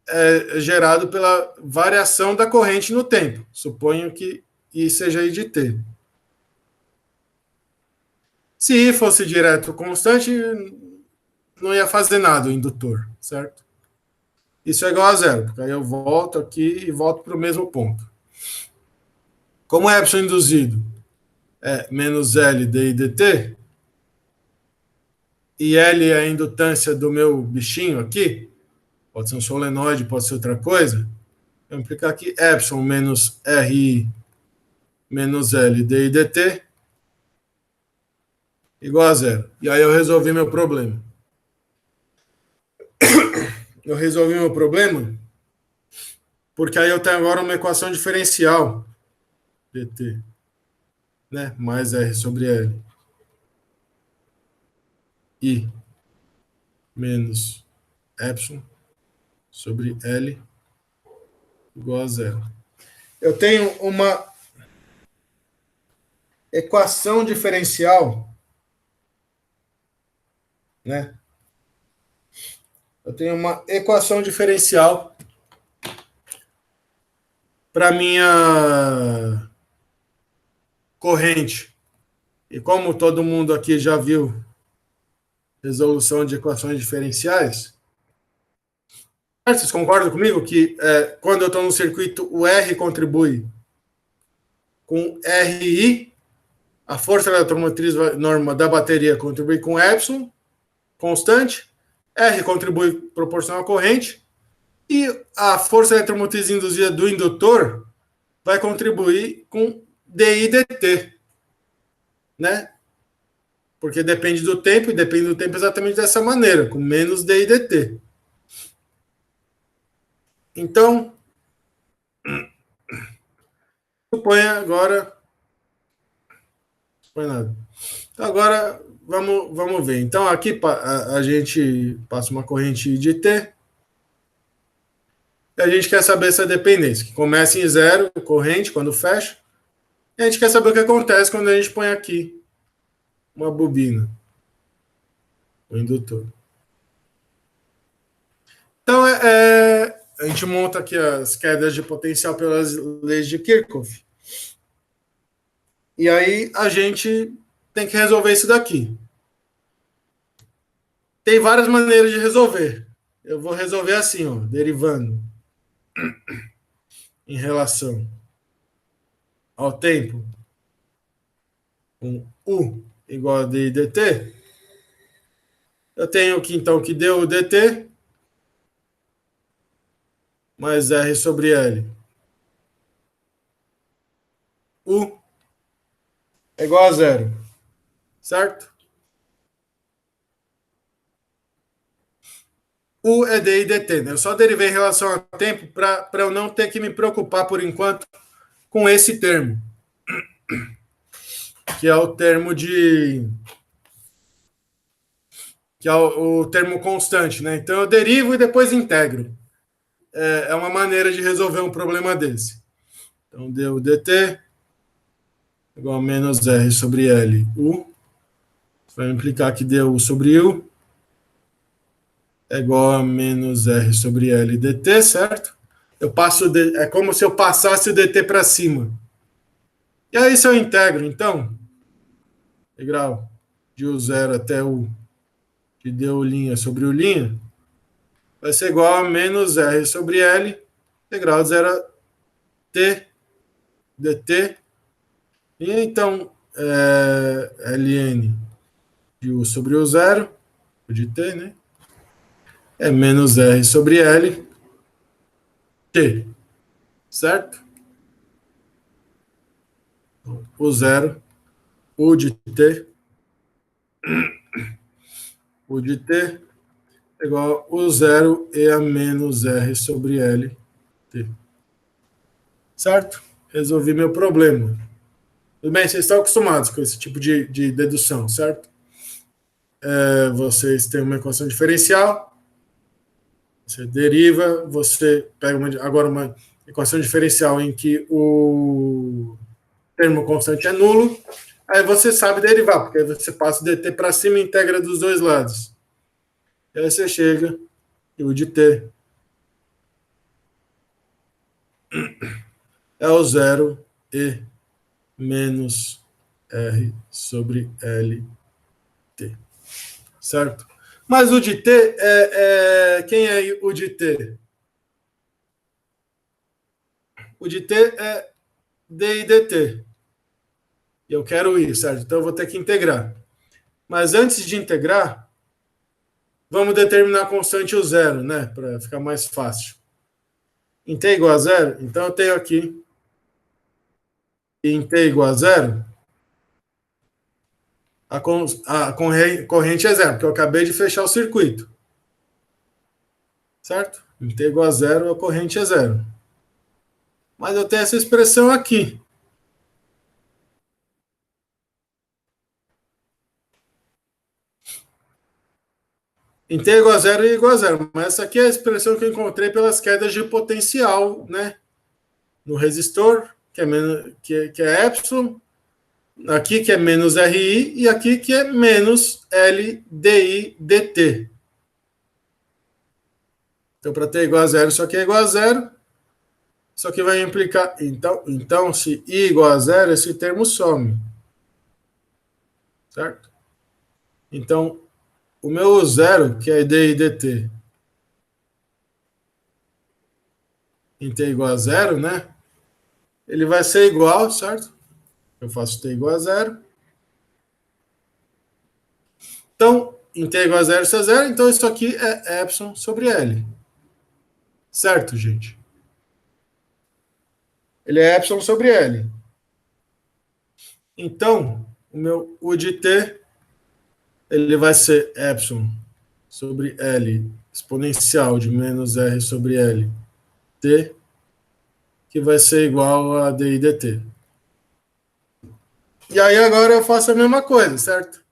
S1: é gerado pela variação da corrente no tempo. Suponho que I seja I de T. Se I fosse direto constante, não ia fazer nada o indutor, certo? Isso é igual a zero, porque aí eu volto aqui e volto para o mesmo ponto. Como é epsilon induzido é menos L dI dt, e L é a indutância do meu bichinho aqui, pode ser um solenoide, pode ser outra coisa, eu vou aplicar aqui epsilon menos RI menos L dI dt igual a zero. E aí eu resolvi meu problema. Eu resolvi meu problema porque aí eu tenho agora uma equação diferencial dt, né? Mais R sobre L. I. menos epsilon sobre L igual a zero. Eu tenho uma equação diferencial, né? Eu tenho uma equação diferencial para minha corrente. E como todo mundo aqui já viu resolução de equações diferenciais, vocês concordam comigo que quando eu estou no circuito, o R contribui com RI, a força eletromotriz norma da bateria contribui com epsilon, constante, R contribui proporcional à corrente, e a força eletromotriz induzida do indutor vai contribuir com DI dt, né? Porque depende do tempo, e depende do tempo exatamente dessa maneira, com menos DI dt. Então, suponha agora. Suponha nada. Então, agora, vamos ver. Então, aqui a gente passa uma corrente de T, e a gente quer saber essa dependência, que começa em zero, corrente, quando fecha, e a gente quer saber o que acontece quando a gente põe aqui uma bobina, o indutor. Então, a gente monta aqui as quedas de potencial pelas leis de Kirchhoff. E aí a gente tem que resolver isso daqui. Tem várias maneiras de resolver. Eu vou resolver assim, ó, derivando em relação ao tempo com U igual a d dt. Eu tenho aqui, então, que deu o dt mais R sobre L. U é igual a zero, certo? U é d e dt, né? Eu só derivei em relação ao tempo para eu não ter que me preocupar, por enquanto, com esse termo, que é o termo que é o termo constante, né? Então eu derivo e depois integro. É uma maneira de resolver um problema desse. Então deu dt igual a menos R sobre L U. Vai implicar que deu U sobre U é igual a menos R sobre L dt, certo? Eu passo é como se eu passasse o dt para cima. E aí se eu integro, então, integral de U0 até U que deu linha sobre U linha, vai ser igual a menos R sobre L, integral de 0 a t dt. E então, ln de U sobre U0, de t, né? É menos R sobre L, t, certo? O zero, U de t, U de t é igual a U0 e a menos R sobre L, t. Certo? Resolvi meu problema. Tudo bem, vocês estão acostumados com esse tipo de dedução, certo? Vocês têm uma equação diferencial, você deriva, você pega agora uma equação diferencial em que o termo constante é nulo, aí você sabe derivar, porque aí você passa o dt para cima e integra dos dois lados. E aí você chega e o de t é o zero e menos R sobre L t. Certo? Mas o de t, quem é o de t? O de t é d e dt. E eu quero ir, certo? Então eu vou ter que integrar. Mas antes de integrar, vamos determinar a constante o zero, né? Para ficar mais fácil. Em t igual a zero, então eu tenho aqui em t igual a zero, a corrente é zero, porque eu acabei de fechar o circuito. Certo? Em t igual a zero, a corrente é zero. Mas eu tenho essa expressão aqui. Em T igual a zero e igual a zero. Mas essa aqui é a expressão que eu encontrei pelas quedas de potencial, né? No resistor, que é, que é epsilon, aqui que é menos RI e aqui que é menos LDI dt. Então, para T igual a zero, isso aqui é igual a zero. Isso aqui vai implicar. Então, se I igual a zero, esse termo some. Certo? Então, o meu zero, que é DI dt, em T igual a zero, né? Ele vai ser igual, certo? Eu faço T igual a zero. Então, em T igual a zero, isso é zero. Então, isso aqui é epsilon sobre L. Certo, gente? Ele é epsilon sobre L. Então, o de T, ele vai ser epsilon sobre L exponencial de menos R sobre L T, que vai ser igual a DI dt. E aí agora eu faço a mesma coisa, certo?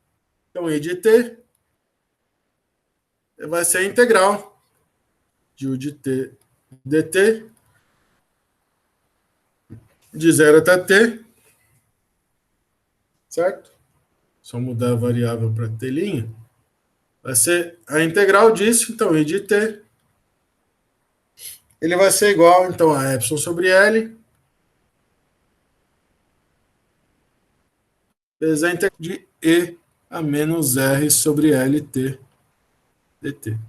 S1: Então, I de T vai ser a integral de U de T dt de zero até T, certo? Só mudar a variável para T', vai ser a integral disso, então I de T, ele vai ser igual, então, a epsilon sobre L, vezes a integral de E a menos R sobre LT dt.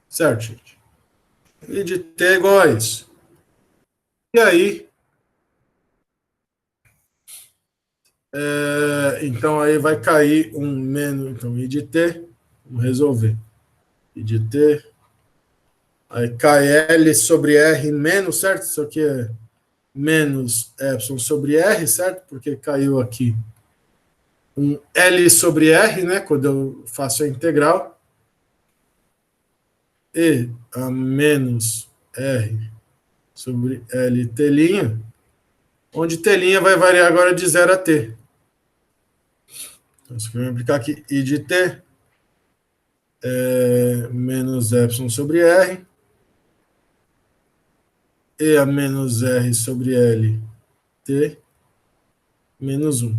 S1: Certo, gente? I de T é igual a isso. E aí, então aí vai cair um menos, então I de T, vamos resolver. I de T, aí cai L sobre R menos, certo? Isso aqui é menos epsilon sobre R, certo? Porque caiu aqui um L sobre R, né? Quando eu faço a integral. E a menos R sobre LT', onde T' vai variar agora de 0 a T. Então, isso aqui vai implicar que I de T é menos epsilon sobre R, E a menos R sobre L, T, menos 1.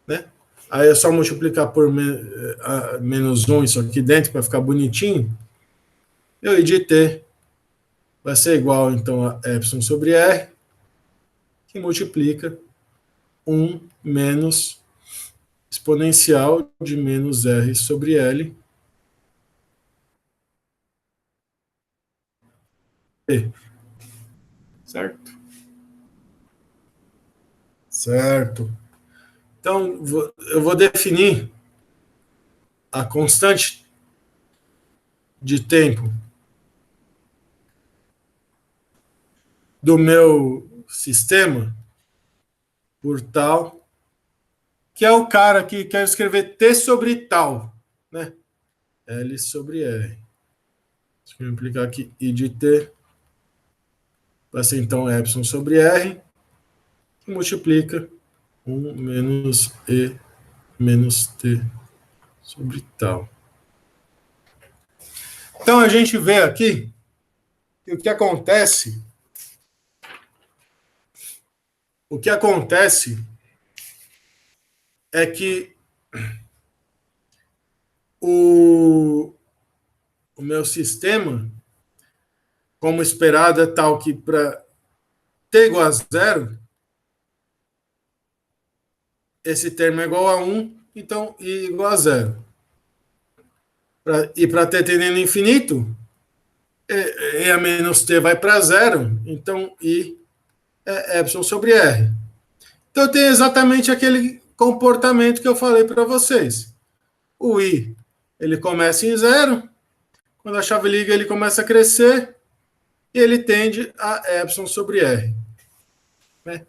S1: Né? Aí é só multiplicar por menos 1 isso aqui dentro para ficar bonitinho. E o I de T vai ser igual, então, a epsilon sobre R, que multiplica 1 menos exponencial de menos R sobre L, T. Certo? Certo. Então, eu vou definir a constante de tempo do meu sistema por tal, que é o cara que quer escrever T sobre tal, né? L sobre R. Isso vai implicar que I de T vai ser então epsilon sobre R, que multiplica 1 menos E menos T sobre tal. Então a gente vê aqui que o que acontece é que o, o meu sistema, como esperado, é tal que para t igual a zero, esse termo é igual a 1, então i igual a zero. E para t tendendo a infinito, e a menos t vai para zero, então i é epsilon sobre r. Então tem exatamente aquele comportamento que eu falei para vocês. O i, ele começa em zero, quando a chave liga ele começa a crescer, e ele tende a epsilon sobre r. Né?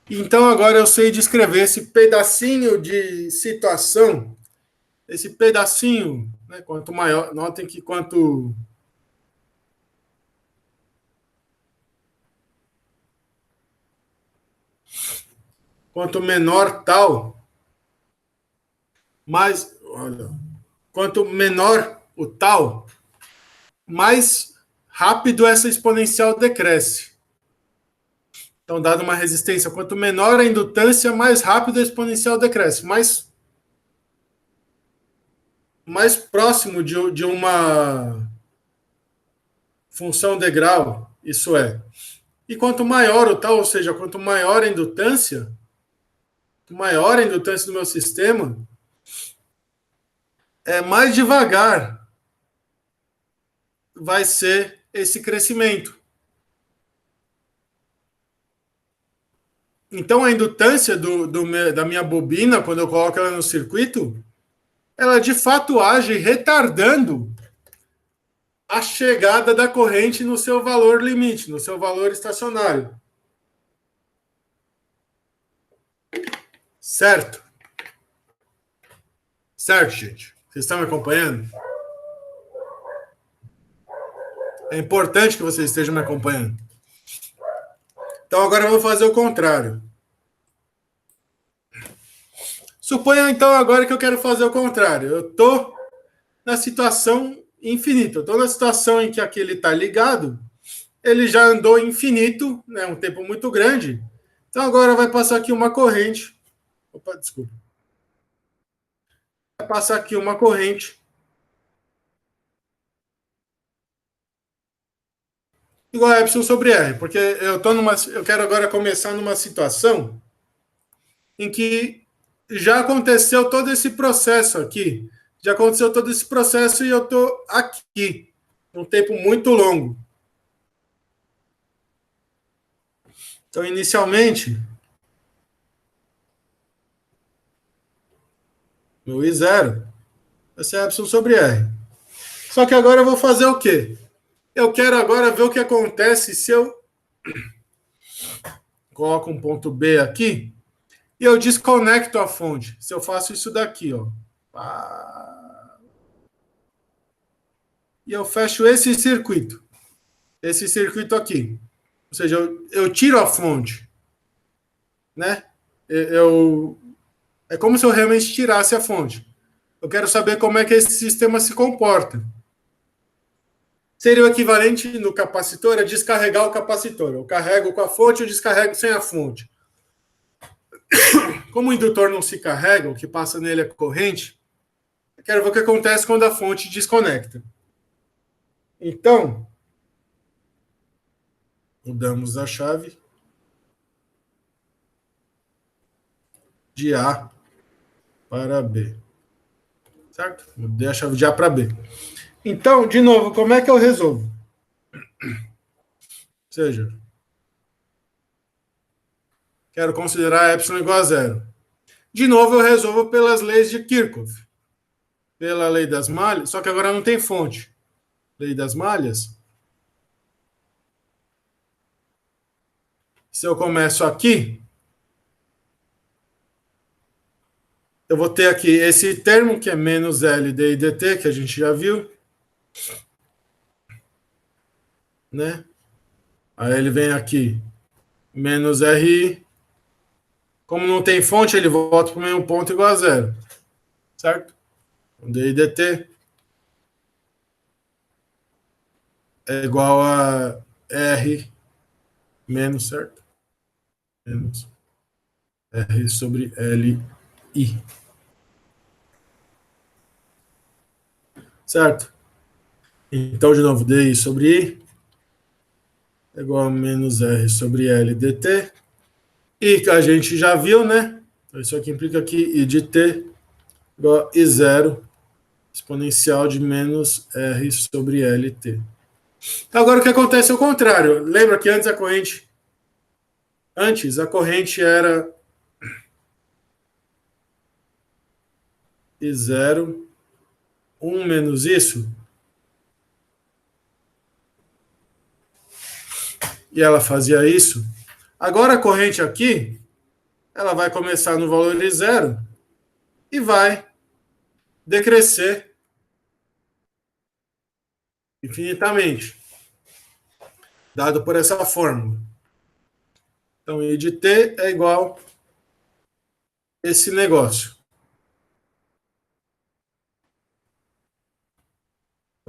S1: Então agora eu sei descrever esse pedacinho de situação, esse pedacinho, né, quanto maior, notem que quanto menor tal, mais, olha, quanto menor o tal, mais rápido essa exponencial decresce. Então, dada uma resistência, quanto menor a indutância, mais rápido a exponencial decresce. Mais próximo de uma função degrau, isso é. E quanto maior o tal, ou seja, quanto maior a indutância do meu sistema, mais devagar vai ser esse crescimento. Então, a indutância da minha bobina, quando eu coloco ela no circuito, ela de fato age retardando a chegada da corrente no seu valor limite, no seu valor estacionário. Certo? Certo, gente? Vocês estão me acompanhando? É importante que vocês estejam me acompanhando. Então, agora eu vou fazer o contrário. Suponha, então, agora que eu quero fazer o contrário. Eu estou na situação infinita. Eu estou na situação em que aquele está ligado, ele já andou infinito, né, um tempo muito grande. Então, agora vai passar aqui uma corrente. Opa, desculpa. Vai passar aqui uma corrente igual a epsilon sobre R, porque eu quero agora começar numa situação em que já aconteceu todo esse processo aqui. Já aconteceu todo esse processo e eu estou aqui, um tempo muito longo. Então, inicialmente, meu I zero vai ser epsilon sobre R. Só que agora eu vou fazer o quê? Eu quero agora ver o que acontece se eu coloco um ponto B aqui e eu desconecto a fonte. Se eu faço isso daqui, ó. E eu fecho esse circuito. Esse circuito aqui. Ou seja, eu tiro a fonte. Né? É como se eu realmente tirasse a fonte. Eu quero saber como é que esse sistema se comporta. Seria o equivalente no capacitor a descarregar o capacitor. Eu carrego com a fonte, eu descarrego sem a fonte. Como o indutor não se carrega, o que passa nele é corrente, eu quero ver o que acontece quando a fonte desconecta. Então, mudamos a chave de A para B. Certo? Mudei a chave de A para B. Então, de novo, como é que eu resolvo? Ou seja, quero considerar epsilon igual a zero. De novo, eu resolvo pelas leis de Kirchhoff. Pela lei das malhas, só que agora não tem fonte. Lei das malhas. Se eu começo aqui, eu vou ter aqui esse termo, que é menos L d dt, que a gente já viu. Né? Aí ele vem aqui, menos RI. Como não tem fonte, ele volta para o mesmo ponto igual a zero. Certo? d dt é igual a R menos, certo? Menos R sobre LI. Certo? Então, de novo, DI sobre I é igual a menos R sobre L dt. E que a gente já viu, né? Então, isso aqui implica que I de t igual a I0 exponencial de menos R sobre LT. Agora, o que acontece é o contrário. Lembra que antes a corrente era I0, 1 menos isso, e ela fazia isso. Agora a corrente aqui, ela vai começar no valor de zero e vai decrescer infinitamente, dado por essa fórmula. Então, I de t é igual a esse negócio.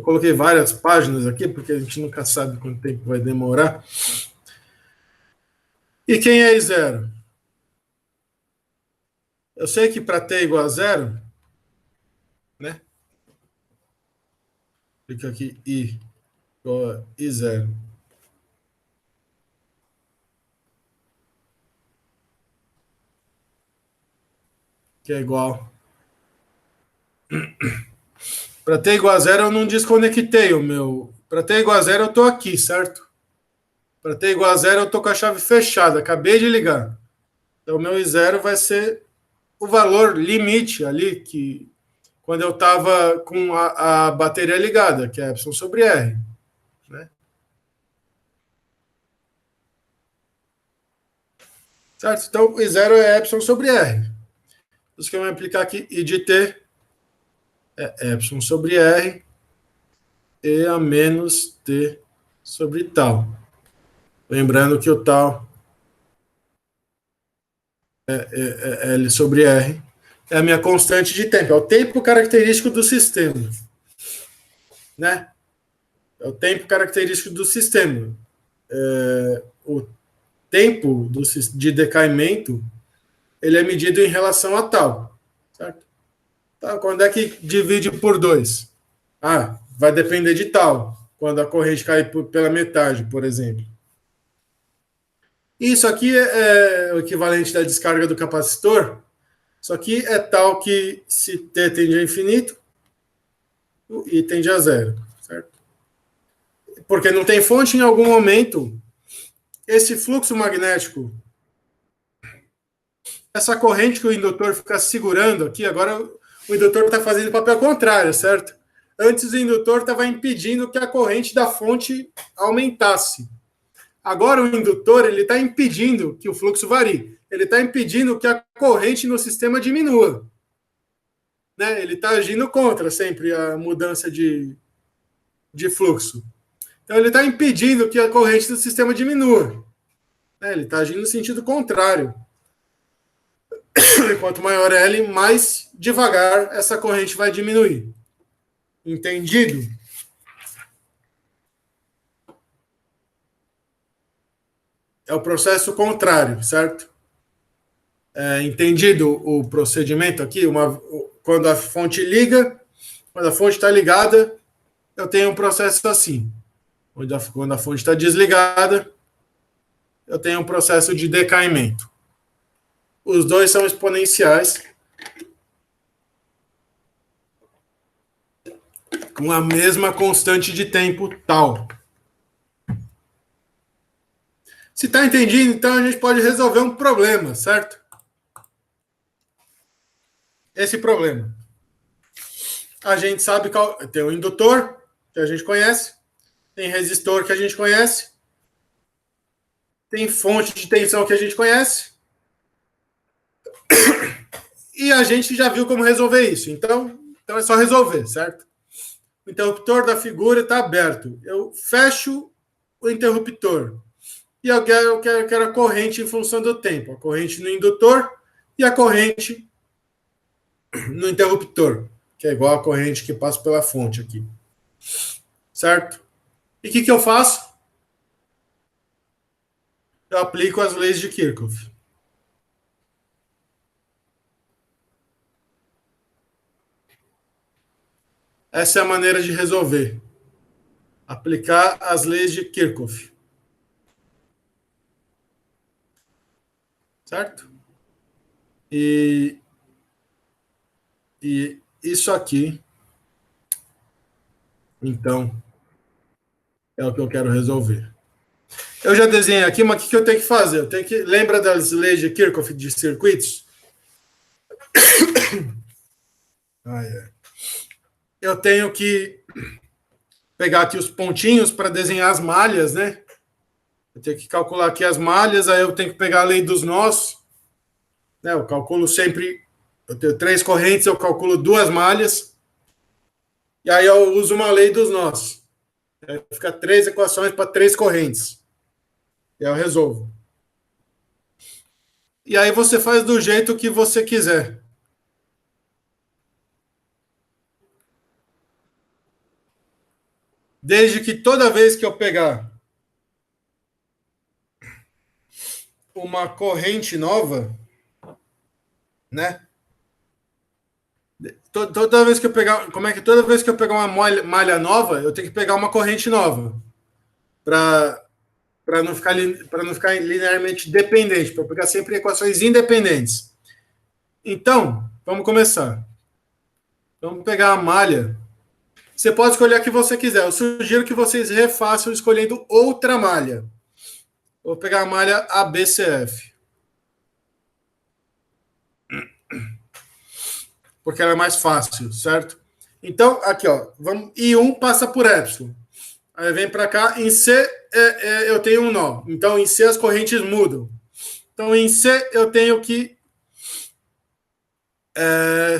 S1: Eu coloquei várias páginas aqui, porque a gente nunca sabe quanto tempo vai demorar. E quem é I0? Eu sei que para t igual a zero, né? Fica aqui I igual a I0. Que é igual. Para t igual a zero, eu não desconectei o meu. Para t igual a zero, eu estou aqui, certo? Para t igual a zero, eu estou com a chave fechada. Acabei de ligar. Então, o meu I0 vai ser o valor limite ali, que quando eu estava com a bateria ligada, que é Y sobre R. Né? Certo? Então, I0 é Y sobre R. Isso que eu vou aplicar aqui, I de T é Y sobre R e a menos T sobre tal. Lembrando que o tal é L sobre R. É a minha constante de tempo. É o tempo característico do sistema. Né? É o tempo característico do sistema. O tempo de decaimento ele é medido em relação a tal. Certo? Tá, quando é que divide por 2? Ah, vai depender de tal. Quando a corrente cai pela metade, por exemplo. Isso aqui é o equivalente da descarga do capacitor. Isso aqui é tal que se T tende a infinito, o I tende a zero. Certo? Porque não tem fonte, em algum momento, esse fluxo magnético, essa corrente que o indutor fica segurando aqui, agora o indutor está fazendo o papel contrário, certo? Antes o indutor estava impedindo que a corrente da fonte aumentasse. Agora o indutor ele está impedindo que o fluxo varie. Ele está impedindo que a corrente no sistema diminua. Né? Ele está agindo contra sempre a mudança de fluxo. Então ele está impedindo que a corrente do sistema diminua. Né? Ele está agindo no sentido contrário. Quanto maior L, mais devagar essa corrente vai diminuir. Entendido? É o processo contrário, certo? Entendido o procedimento aqui? Quando a fonte liga, quando a fonte está ligada, eu tenho um processo assim. Quando a fonte está desligada, eu tenho um processo de decaimento. Os dois são exponenciais, com a mesma constante de tempo tal. Se está entendido, então a gente pode resolver um problema, certo? Esse problema. A gente sabe que tem um indutor, que a gente conhece, tem resistor, que a gente conhece, tem fonte de tensão, que a gente conhece, e a gente já viu como resolver isso. Então é só resolver, certo? O interruptor da figura está aberto. Eu fecho o interruptor. E eu quero a corrente em função do tempo. A corrente no indutor e a corrente no interruptor, que é igual a corrente que passa pela fonte aqui. Certo? E o que eu faço? Eu aplico as leis de Kirchhoff. Essa é a maneira de resolver. Aplicar as leis de Kirchhoff. Certo? E isso aqui, então, é o que eu quero resolver. Eu já desenhei aqui, mas o que eu tenho que fazer? Eu tenho que. Lembra das leis de Kirchhoff de circuitos? Eu tenho que pegar aqui os pontinhos para desenhar as malhas, né? Eu tenho que calcular aqui as malhas, aí eu tenho que pegar a lei dos nós. Né? Eu calculo sempre. Eu tenho 3 correntes, eu calculo 2 malhas. E aí eu uso uma lei dos nós. Aí fica 3 equações para 3 correntes. E aí eu resolvo. E aí você faz do jeito que você quiser. desde que toda vez que eu pegar uma corrente nova, né? Toda vez que eu pegar, como é que toda vez que eu pegar uma malha nova, eu tenho que pegar uma corrente nova para para não ficar linearmente dependente, para pegar sempre equações independentes. Então, vamos começar. Vamos pegar a malha. Você pode escolher a que você quiser. Eu sugiro que vocês refaçam escolhendo outra malha. Vou pegar a malha ABCF. Porque ela é mais fácil, certo? Então, aqui, ó, vamos, I1 passa por Epsilon. Aí vem para cá, em C eu tenho um nó. Então, em C as correntes mudam. Então, em C eu tenho que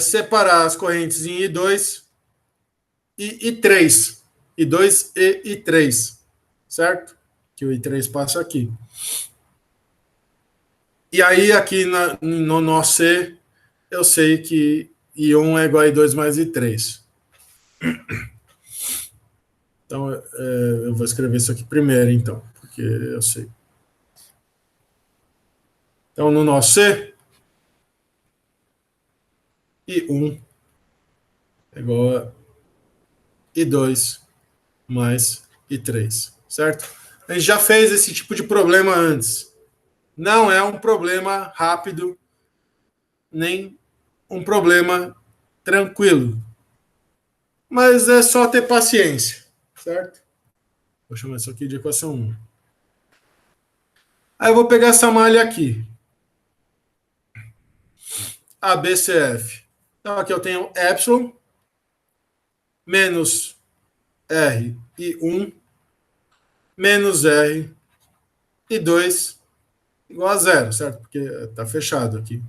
S1: separar as correntes em I2 e I3. I2 e I3, certo? Que o I3 passa aqui. E aí, aqui no nó C, eu sei que I1 é igual a I2 mais I3. Então, eu vou escrever isso aqui primeiro, então, porque eu sei. Então, no nó C, I1 é igual a I2 mais I3, certo? A gente já fez esse tipo de problema antes. Não é um problema rápido, nem um problema tranquilo. Mas é só ter paciência, certo? Vou chamar isso aqui de equação 1. Aí eu vou pegar essa malha aqui. ABCF. Então aqui eu tenho epsilon menos R e 1 menos R e 2 igual a zero, certo? Porque está fechado aqui.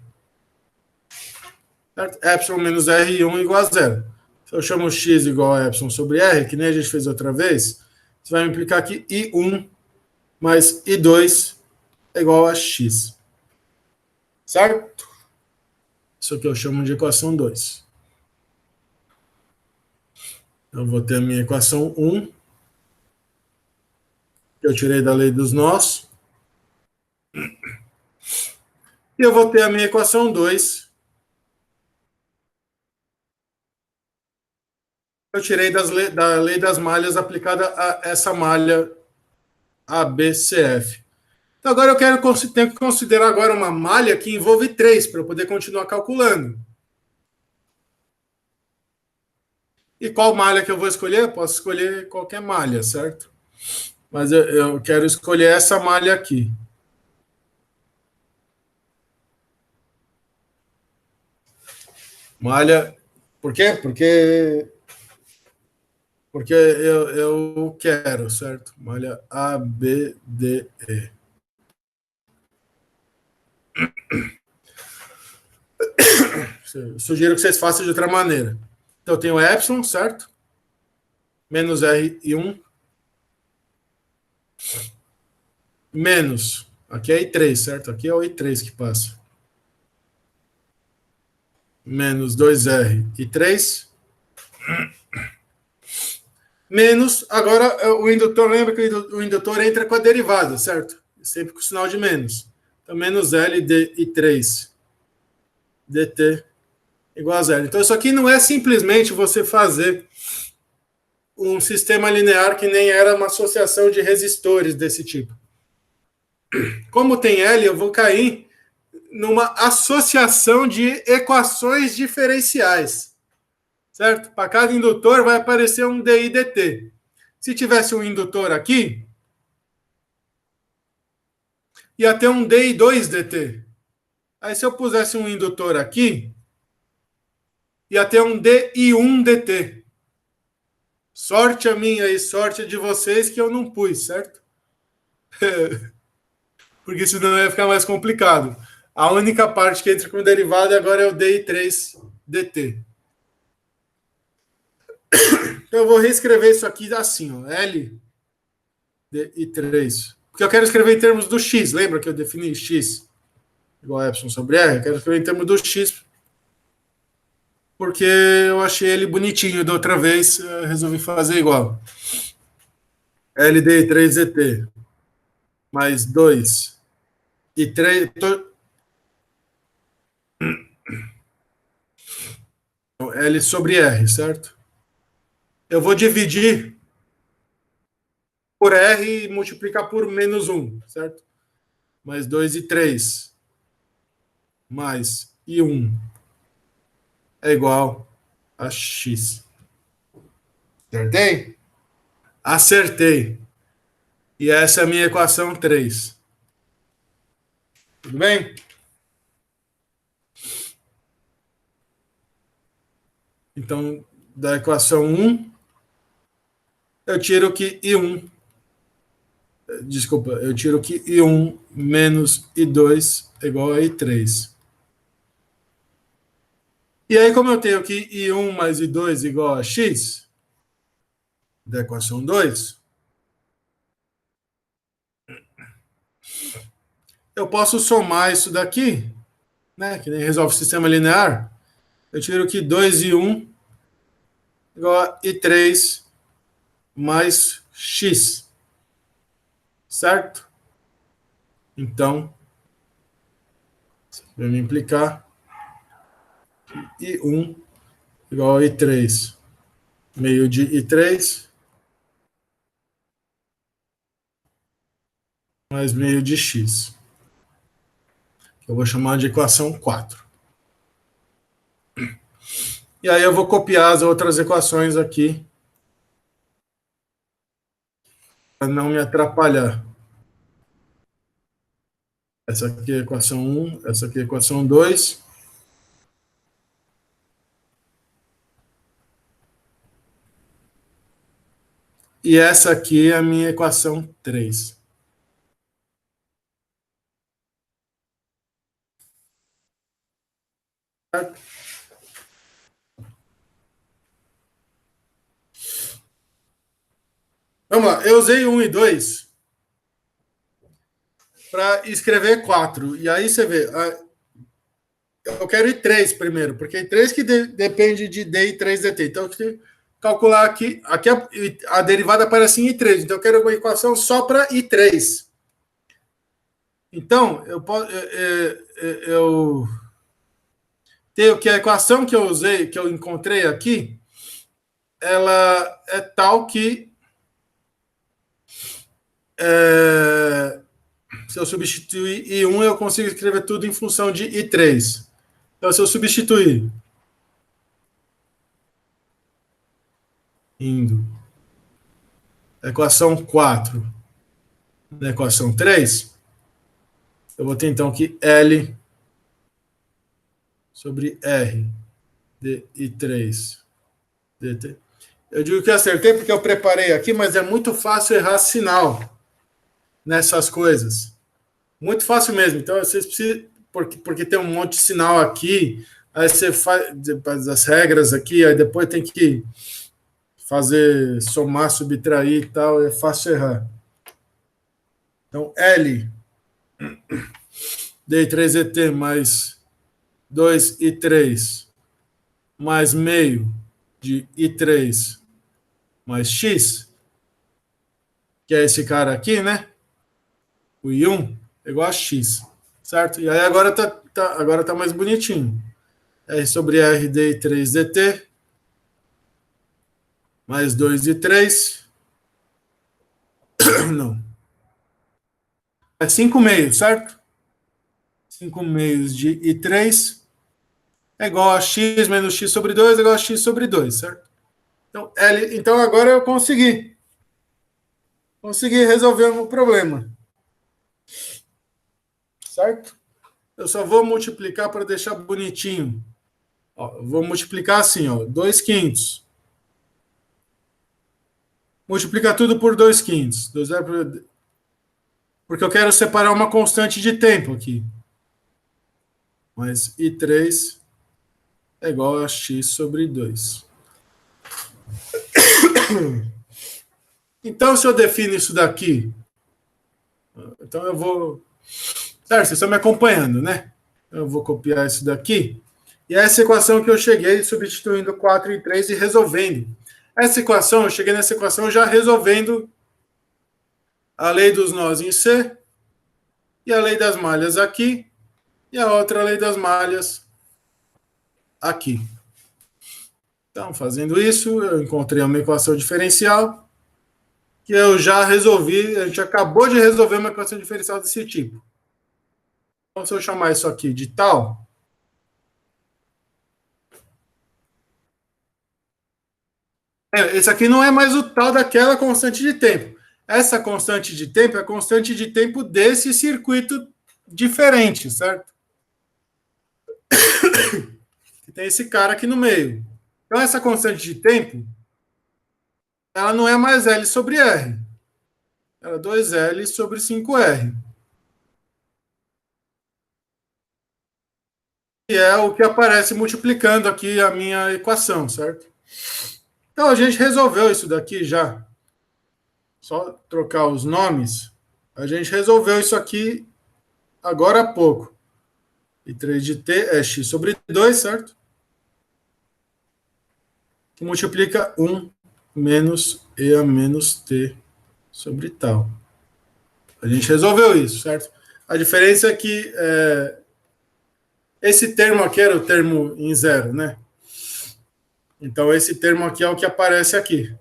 S1: Certo? Epsilon menos R e 1 igual a zero. Se eu chamo x igual a epsilon sobre R, que nem a gente fez outra vez, isso vai implicar que I1 mais I2 é igual a x. Certo? Isso aqui eu chamo de equação 2. Eu vou ter a minha equação 1, que eu tirei da lei dos nós. E eu vou ter a minha equação 2, que eu tirei da lei das malhas aplicada a essa malha ABCF. Então agora eu tenho que considerar agora uma malha que envolve 3 para eu poder continuar calculando. E qual malha que eu vou escolher? Eu posso escolher qualquer malha, certo? Mas eu quero escolher essa malha aqui. Malha. Por quê? Porque eu quero, certo? Malha A, B, D, E. Sugiro que vocês façam de outra maneira. Então eu tenho epsilon, certo? Menos R e 1. Menos. Aqui é I3, certo? Aqui é o I3 que passa. Menos 2R e 3. Menos, agora o indutor, lembra que o indutor entra com a derivada, certo? Sempre com o sinal de menos. Então, menos L de I3 dt igual a zero. Então, isso aqui não é simplesmente você fazer um sistema linear que nem era uma associação de resistores desse tipo. Como tem L, eu vou cair numa associação de equações diferenciais. Certo? Para cada indutor vai aparecer um DI dt. Se tivesse um indutor aqui, ia ter um DI2 dt. Aí se eu pusesse um indutor aqui, ia ter um DI1 dt. Sorte a minha e sorte a de vocês que eu não pus, certo? Porque senão ia ficar mais complicado. A única parte que entra com derivada agora é o DI3 dt. Então eu vou reescrever isso aqui assim, ó, L DI3. Porque eu quero escrever em termos do x. Lembra que eu defini x igual a epsilon sobre r? Eu quero escrever em termos do x porque eu achei ele bonitinho da outra vez, resolvi fazer igual. LD 3DT mais 2 e 3. L sobre R, certo? Eu vou dividir por R e multiplicar por menos 1, certo? Mais 2 e 3 mais e 1 é igual a X. Acertei? Acertei. E essa é a minha equação 3. Tudo bem? Então, da equação 1, eu tiro que I1. Desculpa, eu tiro que I1 menos I2 é igual a I3. E aí, como eu tenho que I1 mais I2 igual a X, da equação 2, eu posso somar isso daqui, né? Que nem resolve o sistema linear. Eu tiro que 2 e 1 igual a I3 mais X. Certo? Então, vai me implicar I1 igual a I3 meio de I3 mais meio de X. Eu vou chamar de equação 4. E aí eu vou copiar as outras equações aqui para não me atrapalhar. Essa aqui é a equação 1, essa aqui é a equação 2. E essa aqui é a minha equação 3. Certo? Vamos lá, eu usei 1 e 2 para escrever 4. E aí você vê, eu quero ir 3 primeiro, porque é 3 que depende de D e 3DT. Então, eu tenho que calcular aqui a derivada aparece em I3. Então, eu quero uma equação só para I3. Então, eu tenho que a equação que eu usei, que eu encontrei aqui, ela é tal que se eu substituir I1, eu consigo escrever tudo em função de I3. Então, se eu substituir indo a equação 4 na equação 3, eu vou ter então que L sobre R de I3 dt. Eu digo que eu acertei porque eu preparei aqui, mas é muito fácil errar sinal nessas coisas. Muito fácil mesmo. Então, vocês precisam, porque tem um monte de sinal aqui, aí você faz as regras aqui, aí depois tem que fazer somar, subtrair e tal, é fácil errar. Então, L D3ET mais 2I3 mais meio de I3 mais X, que é esse cara aqui, né? O I1 é igual a X, certo? E aí agora tá mais bonitinho. R sobre R de I3DT mais 2I3. Não. É 5 meios, certo? 5 meios de I3 é igual a X menos X sobre 2 é igual a X sobre 2, certo? Então agora eu consegui. Consegui resolver o meu problema. Certo? Eu só vou multiplicar para deixar bonitinho. Ó, eu vou multiplicar assim, ó, 2 quintos. Multiplica tudo por 2 quintos. Porque eu quero separar uma constante de tempo aqui. Mas I3 é igual a X sobre 2. Então, se eu defino isso daqui, então eu vou... Certo, vocês estão me acompanhando, né? Eu vou copiar isso daqui. E essa equação que eu cheguei substituindo 4 e 3 e resolvendo. Essa equação, eu cheguei nessa equação já resolvendo a lei dos nós em C, e a lei das malhas aqui, e a outra lei das malhas aqui. Então, fazendo isso, eu encontrei uma equação diferencial que eu já resolvi, a gente acabou de resolver uma equação diferencial desse tipo. Então, se eu chamar isso aqui de tal, esse aqui não é mais o tal daquela constante de tempo. Essa constante de tempo é a constante de tempo desse circuito diferente, certo? Que tem esse cara aqui no meio. Então, essa constante de tempo, ela não é mais L sobre R. Ela é 2L sobre 5R. Que é o que aparece multiplicando aqui a minha equação, certo? Então, a gente resolveu isso daqui já. Só trocar os nomes. A gente resolveu isso aqui agora há pouco. E 3 de t é x sobre 2, certo? Que multiplica 1 menos e a menos t sobre tal. A gente resolveu isso, certo? A diferença é que esse termo aqui era o termo em zero, né? Então, esse termo aqui é o que aparece aqui.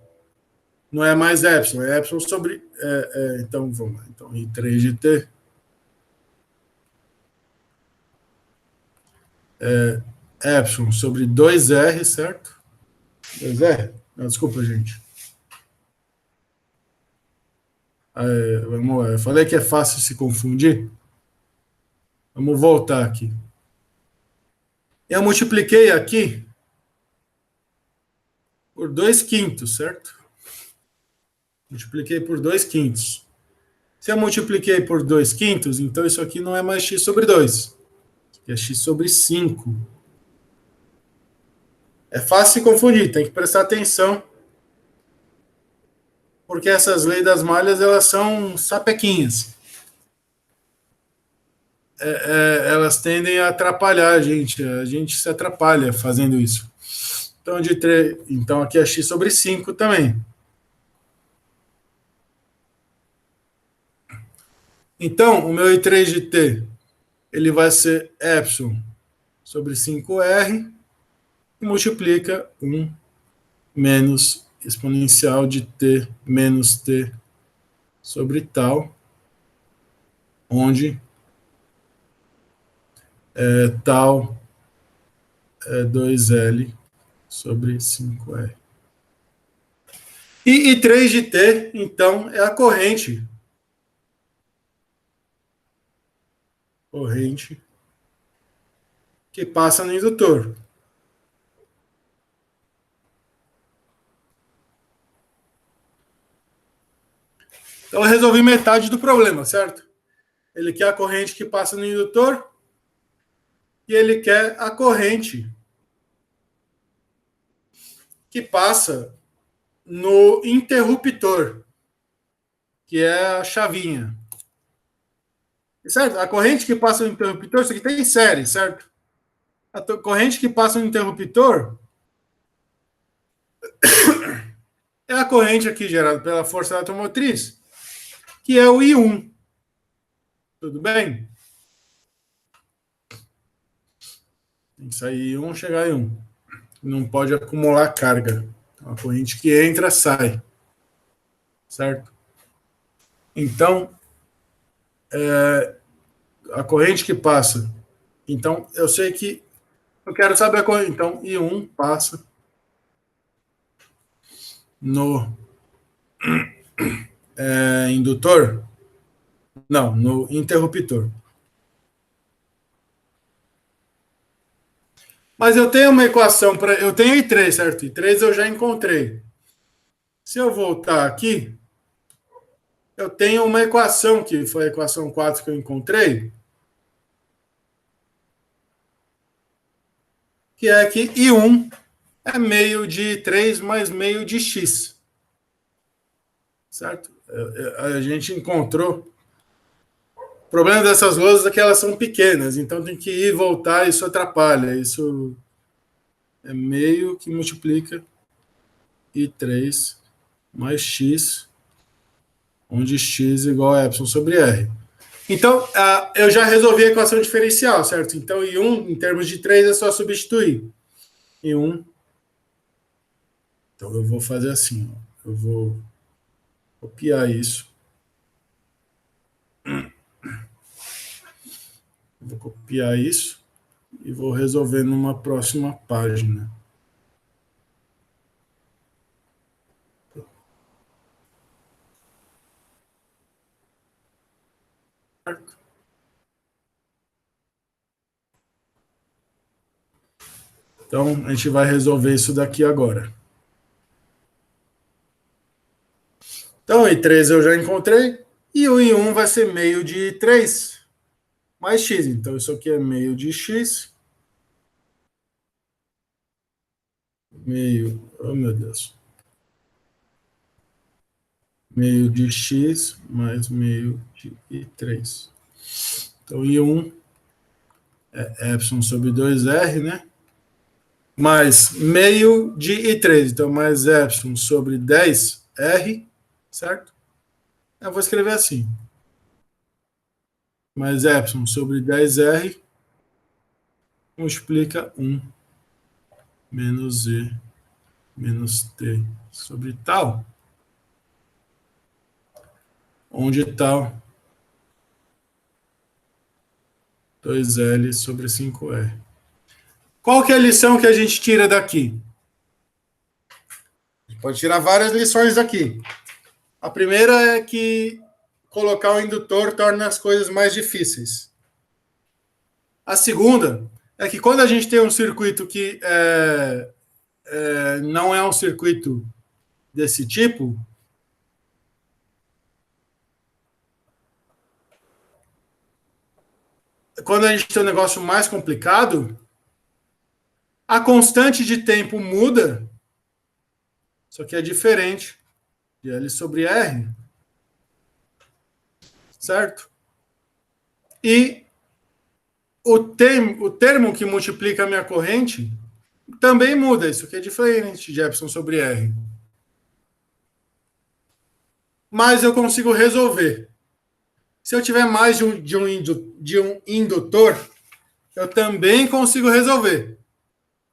S1: Não é mais epsilon, é epsilon sobre. Então, vamos lá. Então, em 3 de t epsilon sobre 2r, certo? 2r? Não, desculpa, gente. Vamos lá. Eu falei que é fácil se confundir. Vamos voltar aqui. Eu multipliquei aqui por 2 quintos, certo? Multipliquei por 2 quintos. Se eu multipliquei por 2 quintos, então isso aqui não é mais x sobre 2. É x sobre 5. É fácil se confundir, tem que prestar atenção, porque essas leis das malhas, elas são sapequinhas. Elas tendem a atrapalhar a gente se atrapalha fazendo isso. Então, então aqui é x sobre 5 também. Então, o meu I3 de t, ele vai ser epsilon sobre 5r e multiplica 1 menos exponencial de t menos t sobre tal, onde tal é 2L sobre 5R. E 3 de T, então, é a corrente. Corrente que passa no indutor. Então, eu resolvi metade do problema, certo? Ele quer a corrente que passa no indutor e ele quer a corrente que passa no interruptor, que é a chavinha. Certo? A corrente que passa no interruptor, isso aqui tem série, certo? A corrente que passa no interruptor é a corrente aqui gerada pela força eletromotriz, que é o I1. Tudo bem? Tem que sair I1, chegar em 1. Não pode acumular carga. É uma corrente que entra, sai. Certo? Então, a corrente que passa. Então, eu sei que eu quero saber a corrente. Então, I1 passa no indutor? Não, no interruptor. Mas eu tenho uma equação para. Eu tenho I3, certo? I3 eu já encontrei. Se eu voltar aqui, eu tenho uma equação, que foi a equação 4 que eu encontrei, que é que I1 é meio de 3 mais meio de x. Certo? A gente encontrou. O problema dessas lousas é que elas são pequenas, então tem que ir e voltar, isso atrapalha. Isso é meio que multiplica I3 mais x, onde x igual a epsilon sobre r. Então, eu já resolvi a equação diferencial, certo? Então, I1, em termos de 3, é só substituir. I1. Então, eu vou fazer assim. Ó. Eu vou copiar isso. Vou copiar isso e vou resolver numa próxima página. Então, a gente vai resolver isso daqui agora. Então, I3 eu já encontrei. E o I1 vai ser meio de 3 mais x. Então, isso aqui é meio de x. Meio, oh meu Deus. Meio de x mais meio de I3. Então, I1 é epsilon sobre 2r, né? Mais meio de I3. Então, mais epsilon sobre 10r, certo? Eu vou escrever assim. Mais epsilon sobre 10r multiplica 1 menos e menos t sobre tal, onde tal 2L sobre 5R. Qual que é a lição que a gente tira daqui? A gente pode tirar várias lições daqui. A primeira é que colocar o indutor torna as coisas mais difíceis. A segunda é que quando a gente tem um circuito que não é um circuito desse tipo, quando a gente tem um negócio mais complicado, a constante de tempo muda, só que é diferente de L sobre R, certo? E o termo que multiplica a minha corrente também muda, isso aqui é diferente de epsilon sobre R. Mas eu consigo resolver. Se eu tiver mais de um indutor, eu também consigo resolver.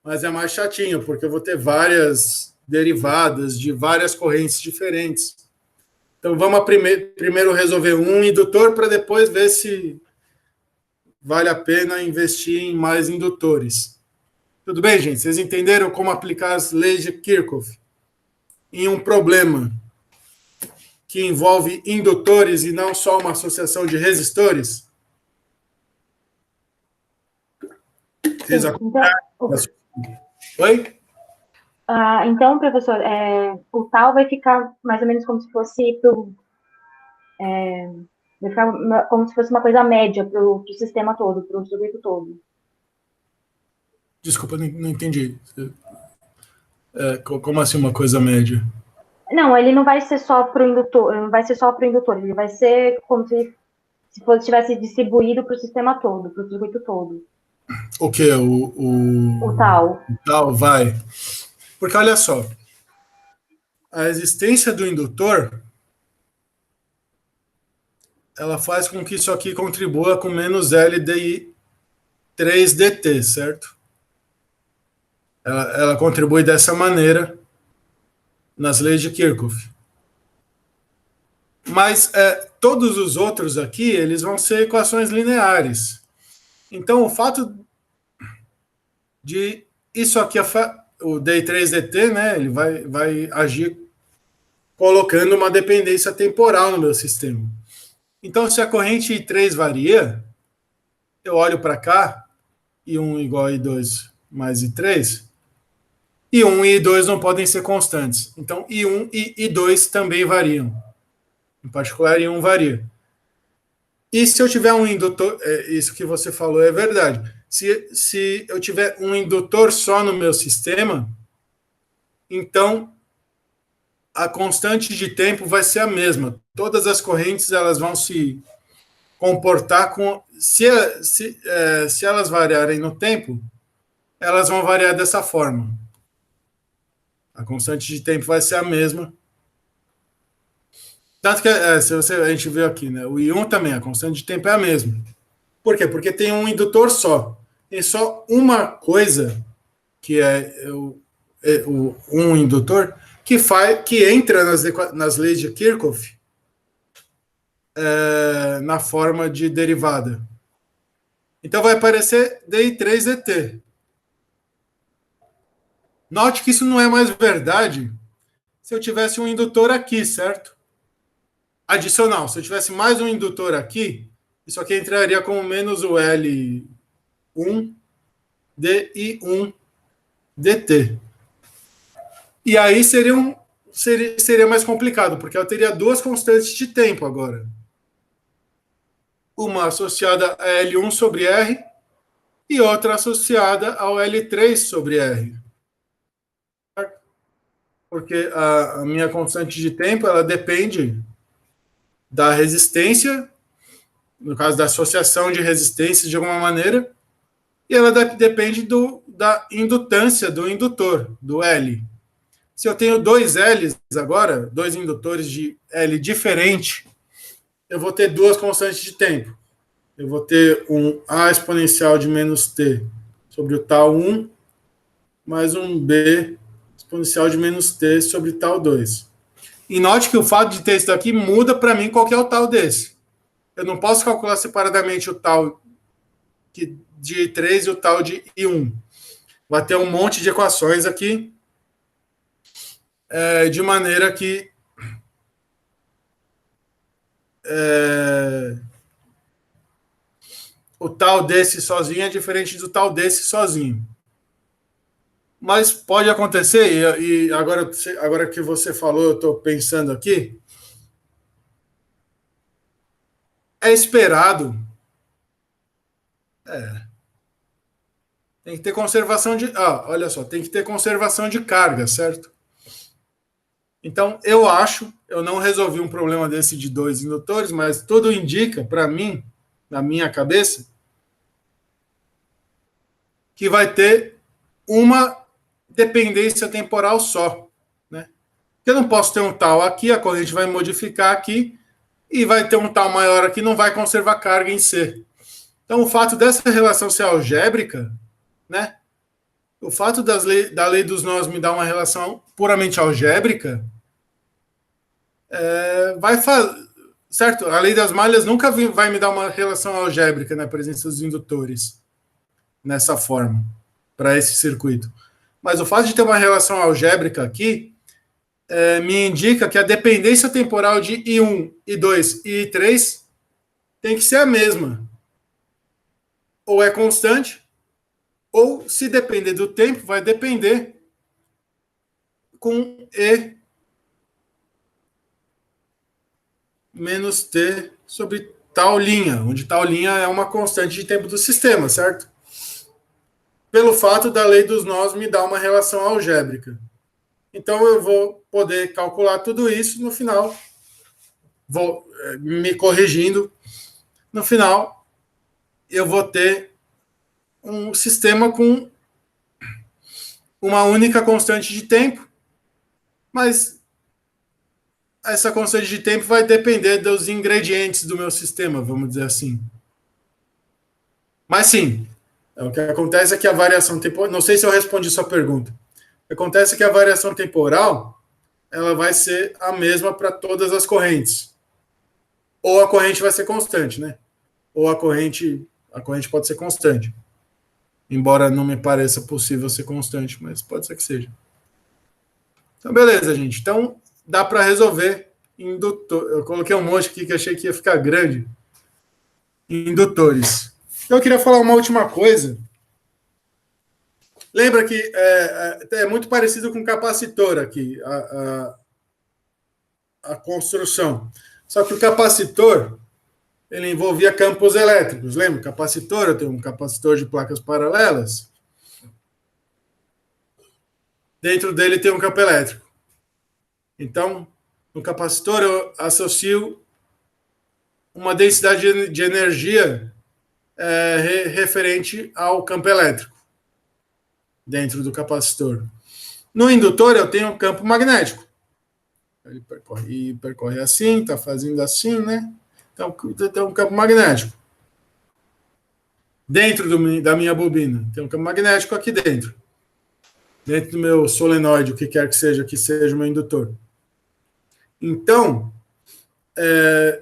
S1: Mas é mais chatinho, porque eu vou ter várias derivadas de várias correntes diferentes. Então vamos primeiro resolver um indutor para depois ver se vale a pena investir em mais indutores. Tudo bem, gente? Vocês entenderam como aplicar as leis de Kirchhoff em um problema que envolve indutores e não só uma associação de resistores? Vocês
S2: Sim, então,
S1: Oi?
S2: então, professor, o tal vai ficar mais ou menos como se fosse vai ficar como se fosse uma coisa média para o sistema todo, para o circuito todo.
S1: Desculpa, não entendi. Como assim uma coisa média?
S2: Não, ele não vai ser só para o indutor, não vai ser só para o indutor, ele vai ser como se fosse tivesse distribuído para o sistema todo, para o circuito todo.
S1: O que?
S2: O tal.
S1: O tal vai. Porque olha só, a existência do indutor ela faz com que isso aqui contribua com menos LDI 3DT, certo? Ela contribui dessa maneira nas leis de Kirchhoff. Mas todos os outros aqui, eles vão ser equações lineares. Então, o fato de isso aqui, o D3DT, né, ele vai agir colocando uma dependência temporal no meu sistema. Então, se a corrente I3 varia, eu olho para cá, I1 igual a I2 mais I3, I1 e I2 não podem ser constantes. Então, I1 e I2 também variam. Em particular, I1 varia. E se eu tiver um indutor, isso que você falou é verdade. Se eu tiver um indutor só no meu sistema, então a constante de tempo vai ser a mesma. Todas as correntes elas vão se comportar com. Se elas variarem no tempo, elas vão variar dessa forma. A constante de tempo vai ser a mesma. Tanto que a gente viu aqui, né? O I1 também, a constante de tempo é a mesma. Por quê? Porque tem um indutor só. Tem só uma coisa que um indutor que entra nas leis de Kirchhoff na forma de derivada. Então vai aparecer DI3DT. Note que isso não é mais verdade se eu tivesse um indutor aqui, certo? Adicional. Se eu tivesse mais um indutor aqui, isso aqui entraria como menos o L1 DI1 DT. E aí seria mais complicado, porque eu teria duas constantes de tempo agora. Uma associada a L1 sobre R e outra associada ao L3 sobre R. Porque a minha constante de tempo ela depende da resistência, no caso da associação de resistências de alguma maneira, e ela depende da indutância do indutor, do L. Se eu tenho dois L's agora, dois indutores de L diferente, eu vou ter duas constantes de tempo. Eu vou ter um A exponencial de menos T sobre o tal 1, mais um B exponencial de menos T sobre tal 2. E note que o fato de ter isso daqui muda para mim qual que é o tal desse. Eu não posso calcular separadamente o tal de I3 e o tal de I1. Vai ter um monte de equações aqui, de maneira que o tal desse sozinho é diferente do tal desse sozinho. Mas pode acontecer, e agora que você falou, eu estou pensando aqui, é esperado. Tem que ter conservação de. Olha só, tem que ter conservação de carga, certo? Então, eu não resolvi um problema desse de dois indutores, mas tudo indica, para mim, na minha cabeça, que vai ter uma dependência temporal só. Né? Eu não posso ter um tal aqui, a corrente vai modificar aqui, e vai ter um tal maior aqui, não vai conservar carga em C. Então, o fato dessa relação ser algébrica, né? O fato da lei dos nós me dar uma relação puramente algébrica, vai fazer. Certo? A lei das malhas nunca vai me dar uma relação algébrica na presença dos indutores nessa forma, para esse circuito. Mas o fato de ter uma relação algébrica aqui me indica que a dependência temporal de I1, I2 e I3 tem que ser a mesma. Ou é constante, ou se depender do tempo, vai depender com E menos T sobre tal linha, onde tal linha é uma constante de tempo do sistema, certo? Pelo fato da lei dos nós me dar uma relação algébrica. Então eu vou poder calcular tudo isso no final, vou me corrigindo. No final, eu vou ter um sistema com uma única constante de tempo, mas essa constante de tempo vai depender dos ingredientes do meu sistema, vamos dizer assim. Mas sim, o que acontece é que a variação temporal. Não sei se eu respondi sua pergunta. O que acontece é que a variação temporal ela vai ser a mesma para todas as correntes. Ou a corrente vai ser constante, né? Ou a corrente pode ser constante. Embora não me pareça possível ser constante, mas pode ser que seja. Então, beleza, gente. Então, dá para resolver indutor. Eu coloquei um monte aqui que achei que ia ficar grande. Indutores. Eu queria falar uma última coisa. Lembra que é muito parecido com capacitor aqui, a construção. Só que o capacitor, ele envolvia campos elétricos. Lembra? Capacitor, eu tenho um capacitor de placas paralelas. Dentro dele tem um campo elétrico. Então, no capacitor, eu associo uma densidade de energia referente ao campo elétrico dentro do capacitor. No indutor, eu tenho um campo magnético. Ele percorre assim, está fazendo assim, né? Então, tem um campo magnético. Dentro da minha bobina, tem um campo magnético aqui dentro. Dentro do meu solenoide, o que quer que seja o meu indutor. Então,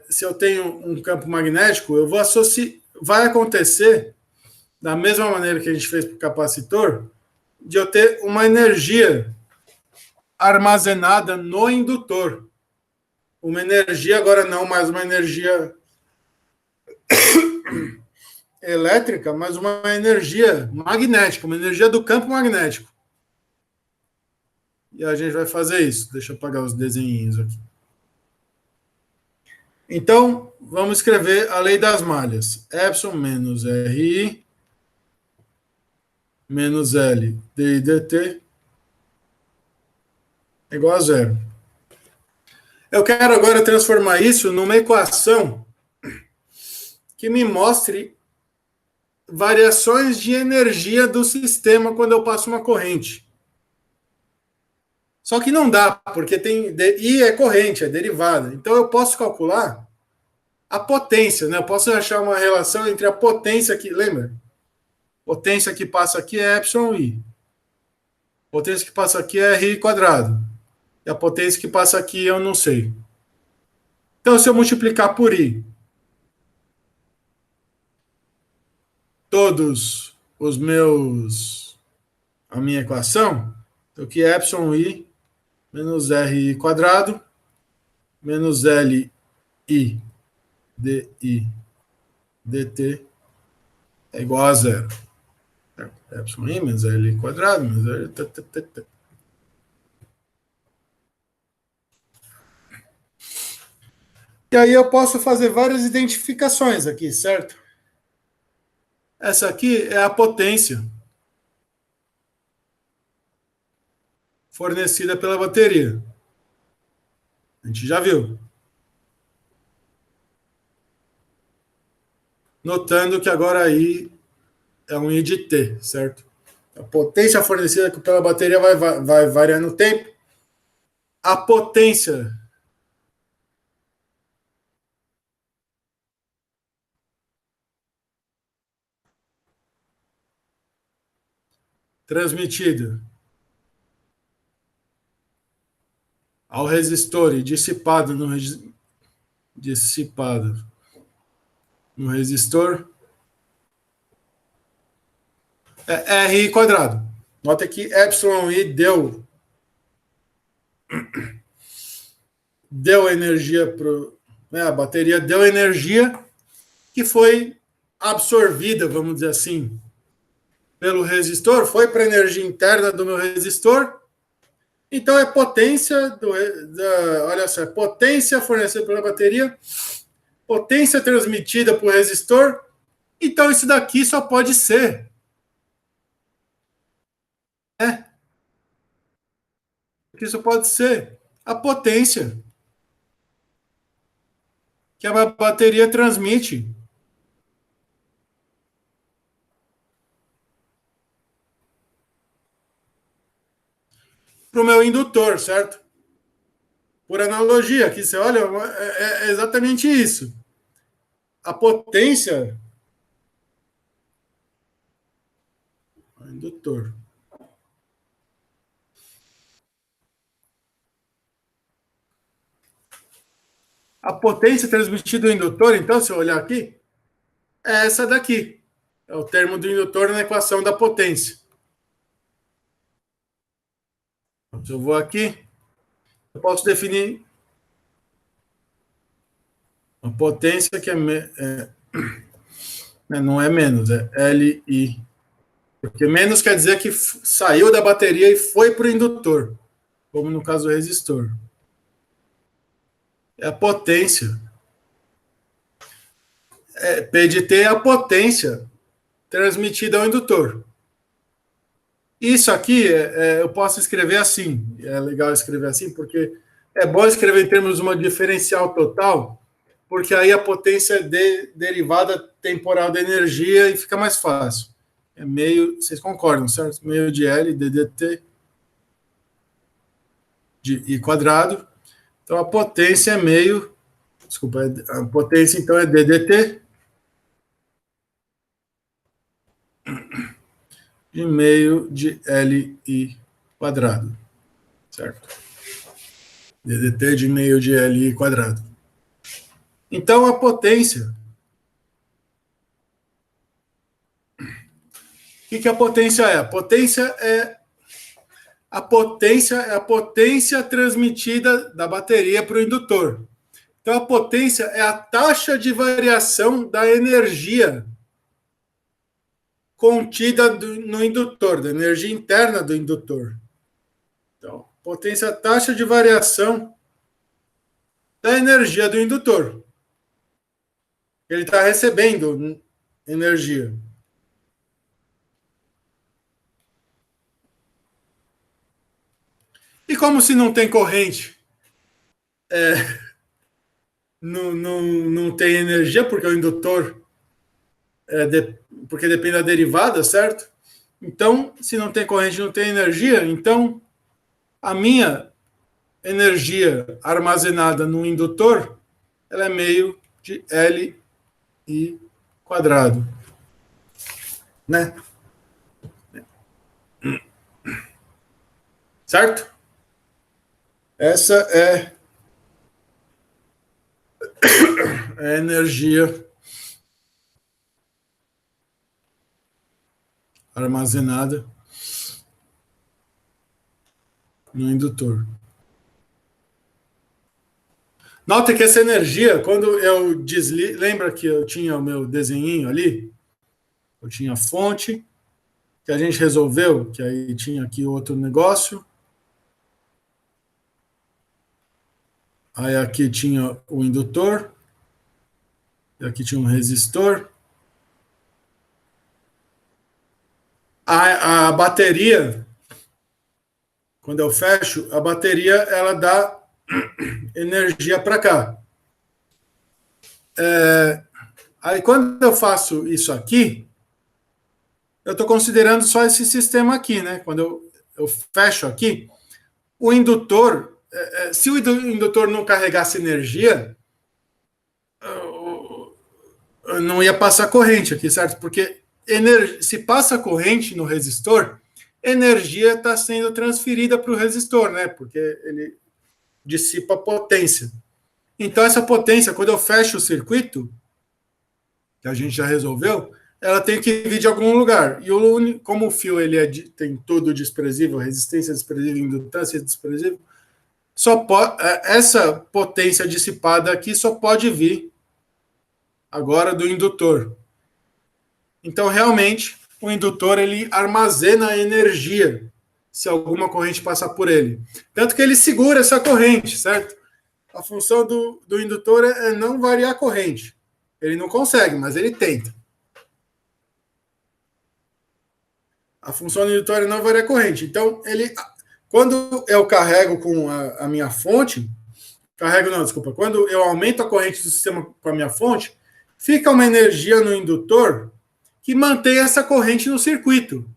S1: se eu tenho um campo magnético, eu vou associar. Vai acontecer, da mesma maneira que a gente fez para o capacitor, de eu ter uma energia armazenada no indutor. Uma energia, agora não mais uma energia elétrica, mas uma energia magnética, uma energia do campo magnético. E a gente vai fazer isso. Deixa eu apagar os desenhinhos aqui. Então, vamos escrever a lei das malhas. Epsilon menos RI menos L dI dt é igual a zero. Eu quero agora transformar isso numa equação que me mostre variações de energia do sistema quando eu passo uma corrente. Só que não dá, porque I é corrente, é derivada. Então eu posso calcular a potência, né? Eu posso achar uma relação entre a potência que, lembra? Potência que passa aqui é epsilon I. Potência que passa aqui é RI quadrado. E a potência que passa aqui eu não sei. Então, se eu multiplicar por I todos os meus... a minha equação, então aqui é epsilon I menos RI quadrado menos LI DI dt é igual a zero. Epsilon I menos L quadrado menos L... E aí eu posso fazer várias identificações aqui, certo? Essa aqui é a potência fornecida pela bateria. A gente já viu. Notando que agora aí é um I de T, certo? A potência fornecida pela bateria vai variar no tempo. A potência transmitida ao resistor e dissipada no resistor é RI quadrado. Nota que epsilon I deu energia para a bateria, deu energia que foi absorvida, vamos dizer assim, pelo resistor, foi para a energia interna do meu resistor. Então é potência olha só, é potência fornecida pela bateria, potência transmitida para o resistor. Então isso daqui só pode ser isso pode ser a potência que a bateria transmite para o meu indutor, certo? Por analogia, aqui você olha, é exatamente isso. A potência indutor. A potência transmitida do indutor, então, se eu olhar aqui, é essa daqui. É o termo do indutor na equação da potência. Se eu vou aqui, eu posso definir a potência que não é menos, é LI. Porque menos quer dizer que saiu da bateria e foi para o indutor, como no caso do resistor. É a potência. P de T é a potência transmitida ao indutor. Isso aqui eu posso escrever assim. É legal escrever assim, porque é bom escrever em termos de uma diferencial total, porque aí a potência é derivada temporal da energia e fica mais fácil. É meio, vocês concordam, certo? Meio de L, ddt de I quadrado, Então, a potência é meio... Desculpa, a potência, então, é ddt de meio de Li quadrado, certo? ddt de meio de Li quadrado. Então, a potência... O que a potência é? A potência transmitida da bateria para o indutor. Então, a potência é a taxa de variação da energia contida no indutor, da energia interna do indutor. Então, potência é a taxa de variação da energia do indutor. Ele está recebendo energia. E como se não tem corrente, não tem energia, porque o indutor porque depende da derivada, certo? Então, se não tem corrente, não tem energia, então a minha energia armazenada no indutor, ela é meio de Li quadrado, né? Certo? Essa é a energia armazenada no indutor. Nota que essa energia, quando eu desligo, lembra que eu tinha o meu desenhinho ali? Eu tinha a fonte, que a gente resolveu, que aí tinha aqui outro negócio. Aí aqui tinha o indutor, e aqui tinha um resistor. A bateria, quando eu fecho, a bateria ela dá energia para cá. Aí quando eu faço isso aqui, eu estou considerando só esse sistema aqui, né? Quando eu fecho aqui, o indutor, se o indutor não carregasse energia, não ia passar corrente aqui, certo? Porque se passa corrente no resistor, energia está sendo transferida para o resistor, né? Porque ele dissipa potência. Então, essa potência, quando eu fecho o circuito, que a gente já resolveu, ela tem que vir de algum lugar. E como o fio ele tem todo desprezível, resistência desprezível, indutância desprezível, essa potência dissipada aqui só pode vir agora do indutor. Então, realmente, o indutor ele armazena energia se alguma corrente passar por ele. Tanto que ele segura essa corrente, certo? A função do indutor é não variar a corrente. Ele não consegue, mas ele tenta. A função do indutor é não variar a corrente. Então, quando eu carrego com a minha fonte, quando eu aumento a corrente do sistema com a minha fonte, fica uma energia no indutor que mantém essa corrente no circuito.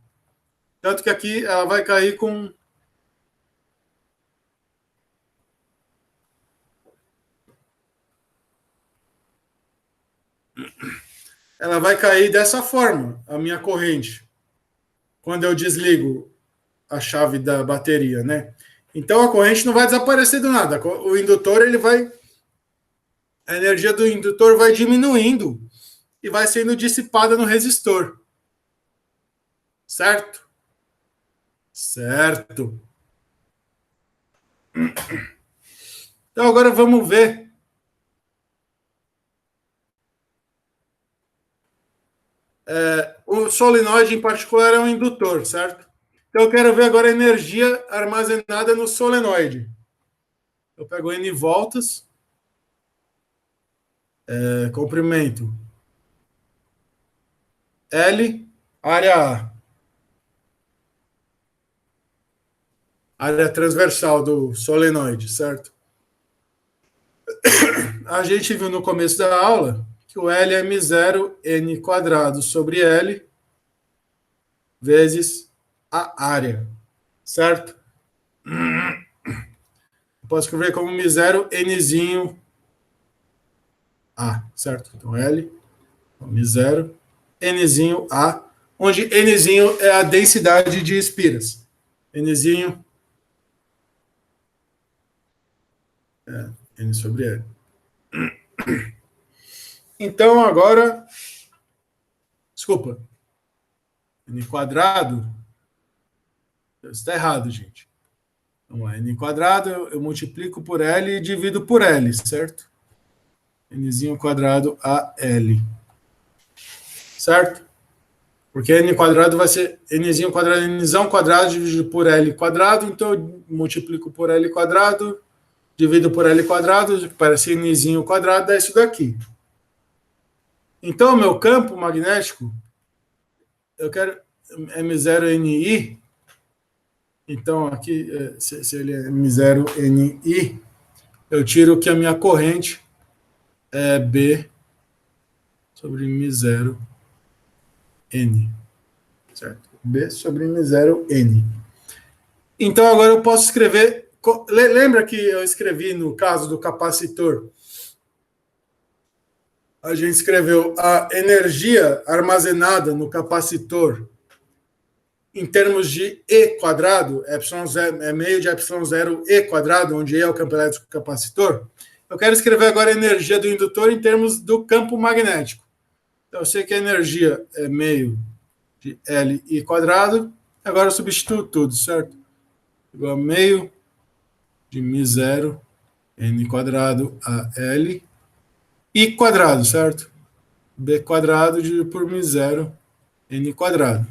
S1: Tanto que aqui ela vai cair com... Ela vai cair dessa forma, a minha corrente, quando eu desligo a chave da bateria, né? Então a corrente não vai desaparecer do nada. O indutor, a energia do indutor vai diminuindo e vai sendo dissipada no resistor. Certo? Certo. Então agora vamos ver o solenoide em particular é um indutor, certo? Então eu quero ver agora a energia armazenada no solenoide. Eu pego N voltas, comprimento L, área A. Área transversal do solenoide, certo? A gente viu no começo da aula que o L é M0 N quadrado sobre L vezes a área, certo? posso escrever como μ0 Nzinho A, certo? Então, L, μ0, Nzinho A, onde Nzinho é a densidade de espiras. Nzinho é N sobre L. Então, agora, desculpa, N quadrado, isso está errado, gente. Então, N quadrado, eu multiplico por L e divido por L, certo? Nzinho quadrado a L. Certo? Porque N quadrado vai ser Nzinho quadrado, Nzão quadrado dividido por L quadrado, então eu multiplico por L quadrado, divido por L quadrado, parece Nzinho quadrado, dá isso daqui. Então, o meu campo magnético, eu quero M0NI, então aqui, se ele é M0NI, eu tiro que a minha corrente é B sobre M0N. Certo? B sobre M0N. Então, agora eu posso escrever... Lembra que eu escrevi no caso do capacitor? A gente escreveu a energia armazenada no capacitor em termos de E quadrado, epsilon0, é meio de epsilon0 E quadrado, onde E é o campo elétrico do capacitor. Eu quero escrever agora a energia do indutor em termos do campo magnético. Então, eu sei que a energia é meio de Li quadrado. Agora eu substituo tudo, certo? Igual a meio de μ0 N quadrado a L I quadrado, certo? B quadrado dividido por μ0 N quadrado.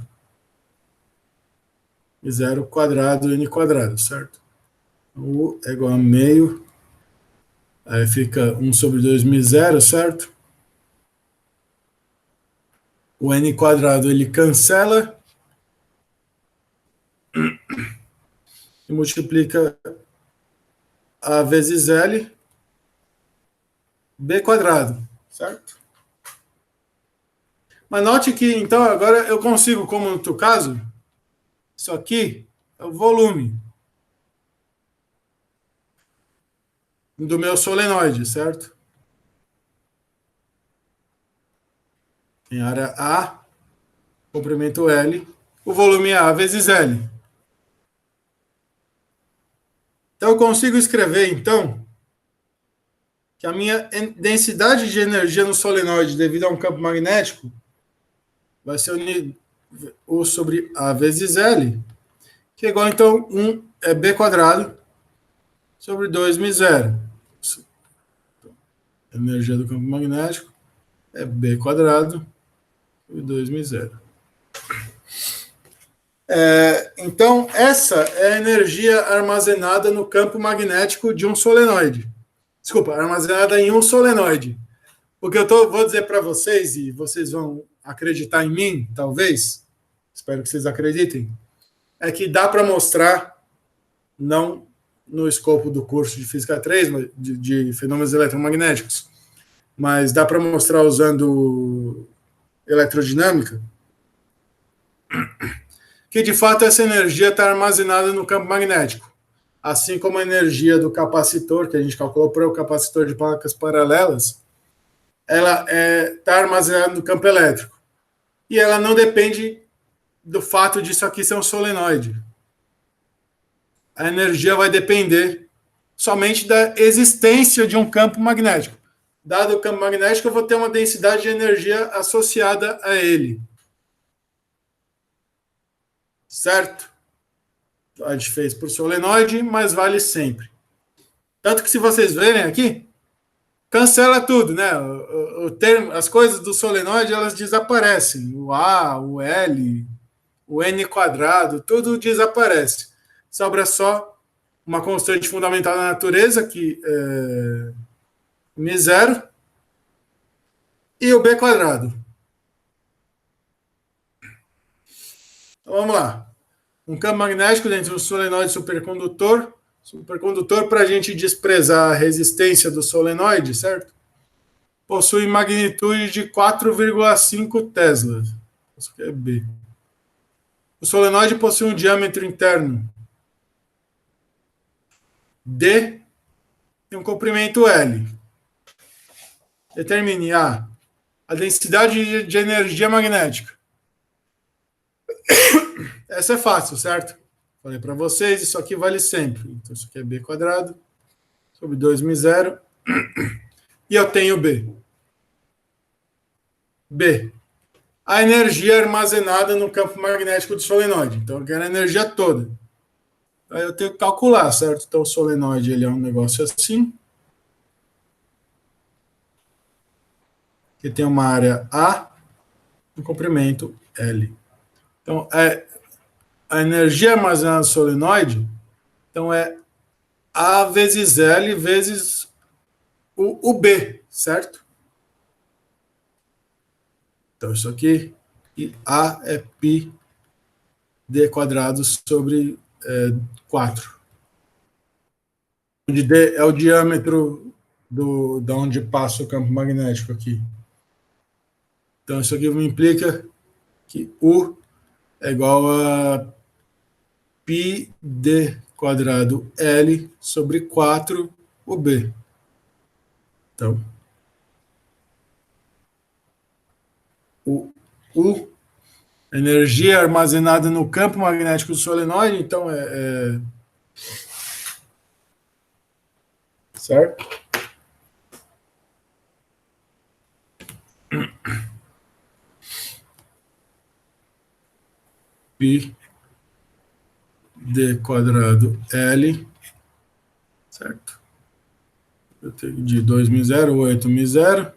S1: μ0 quadrado N quadrado, certo? U é igual a meio, aí fica 1 sobre 2 μ0, certo? O N quadrado ele cancela e multiplica A vezes L, B quadrado, certo? Mas note que, então, agora eu consigo, como no outro caso, isso aqui é o volume do meu solenoide, certo? Em área A, comprimento L, o volume é A vezes L. Então, eu consigo escrever, então, que a minha densidade de energia no solenoide devido a um campo magnético vai ser U sobre A vezes L, que é igual, então, 1 é B quadrado sobre 2 μ0. A energia do campo magnético é B quadrado sobre 2 μ0. Então, essa é a energia armazenada no campo magnético de um solenoide. Desculpa, armazenada em um solenoide. O que eu vou dizer para vocês, e vocês vão acreditar em mim, talvez, espero que vocês acreditem, é que dá para mostrar, não no escopo do curso de Física 3, de fenômenos eletromagnéticos, mas dá para mostrar usando eletrodinâmica, que de fato essa energia está armazenada no campo magnético. Assim como a energia do capacitor, que a gente calculou para o capacitor de placas paralelas, ela está armazenada no campo elétrico. E ela não depende do fato disso aqui ser um solenoide. A energia vai depender somente da existência de um campo magnético. Dado o campo magnético, eu vou ter uma densidade de energia associada a ele. Certo? A gente fez por solenoide, mas vale sempre. Tanto que se vocês verem aqui, cancela tudo, né? O termo, as coisas do solenoide, elas desaparecem. O A, o L, o N quadrado, tudo desaparece. Sobra só uma constante fundamental da natureza, que é μ0, e o B quadrado. Então, vamos lá. Um campo magnético dentro do solenoide supercondutor. Supercondutor, para a gente desprezar a resistência do solenoide, certo? Possui magnitude de 4,5 Tesla. Isso aqui é B. O solenoide possui um diâmetro interno D tem um comprimento L. Determine a densidade de energia magnética. Essa é fácil, certo? Falei para vocês, isso aqui vale sempre. Então, isso aqui é B quadrado sobre 2μ0. E eu tenho B. B. A energia armazenada no campo magnético do solenoide. Então, eu quero a energia toda. Aí eu tenho que calcular, certo? Então, o solenoide ele é um negócio assim. Que tem uma área A, um comprimento L. Então, a energia armazenada no solenoide, então é A vezes L vezes o B, certo? Então, isso aqui, e A é π d quadrado sobre 4. Onde D é o diâmetro da onde passa o campo magnético aqui. Então, isso aqui me implica que U é igual a π d quadrado L sobre 4 o B. Então, o energia armazenada no campo magnético do solenoide, então certo? Π d quadrado L, certo? Eu tenho de 2μ0, 8μ0,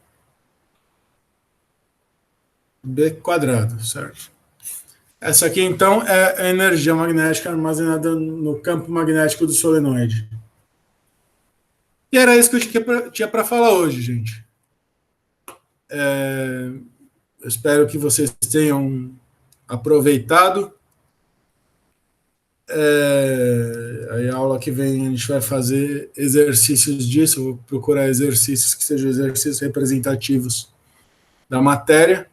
S1: B quadrado, certo? Essa aqui, então, é a energia magnética armazenada no campo magnético do solenoide. E era isso que eu tinha para falar hoje, gente. Eu espero que vocês tenham aproveitado. Aí a aula que vem a gente vai fazer exercícios disso. Eu vou procurar exercícios que sejam exercícios representativos da matéria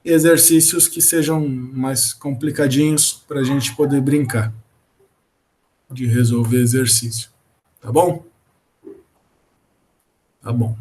S1: e exercícios que sejam mais complicadinhos para a gente poder brincar de resolver exercício. Tá bom? Tá bom.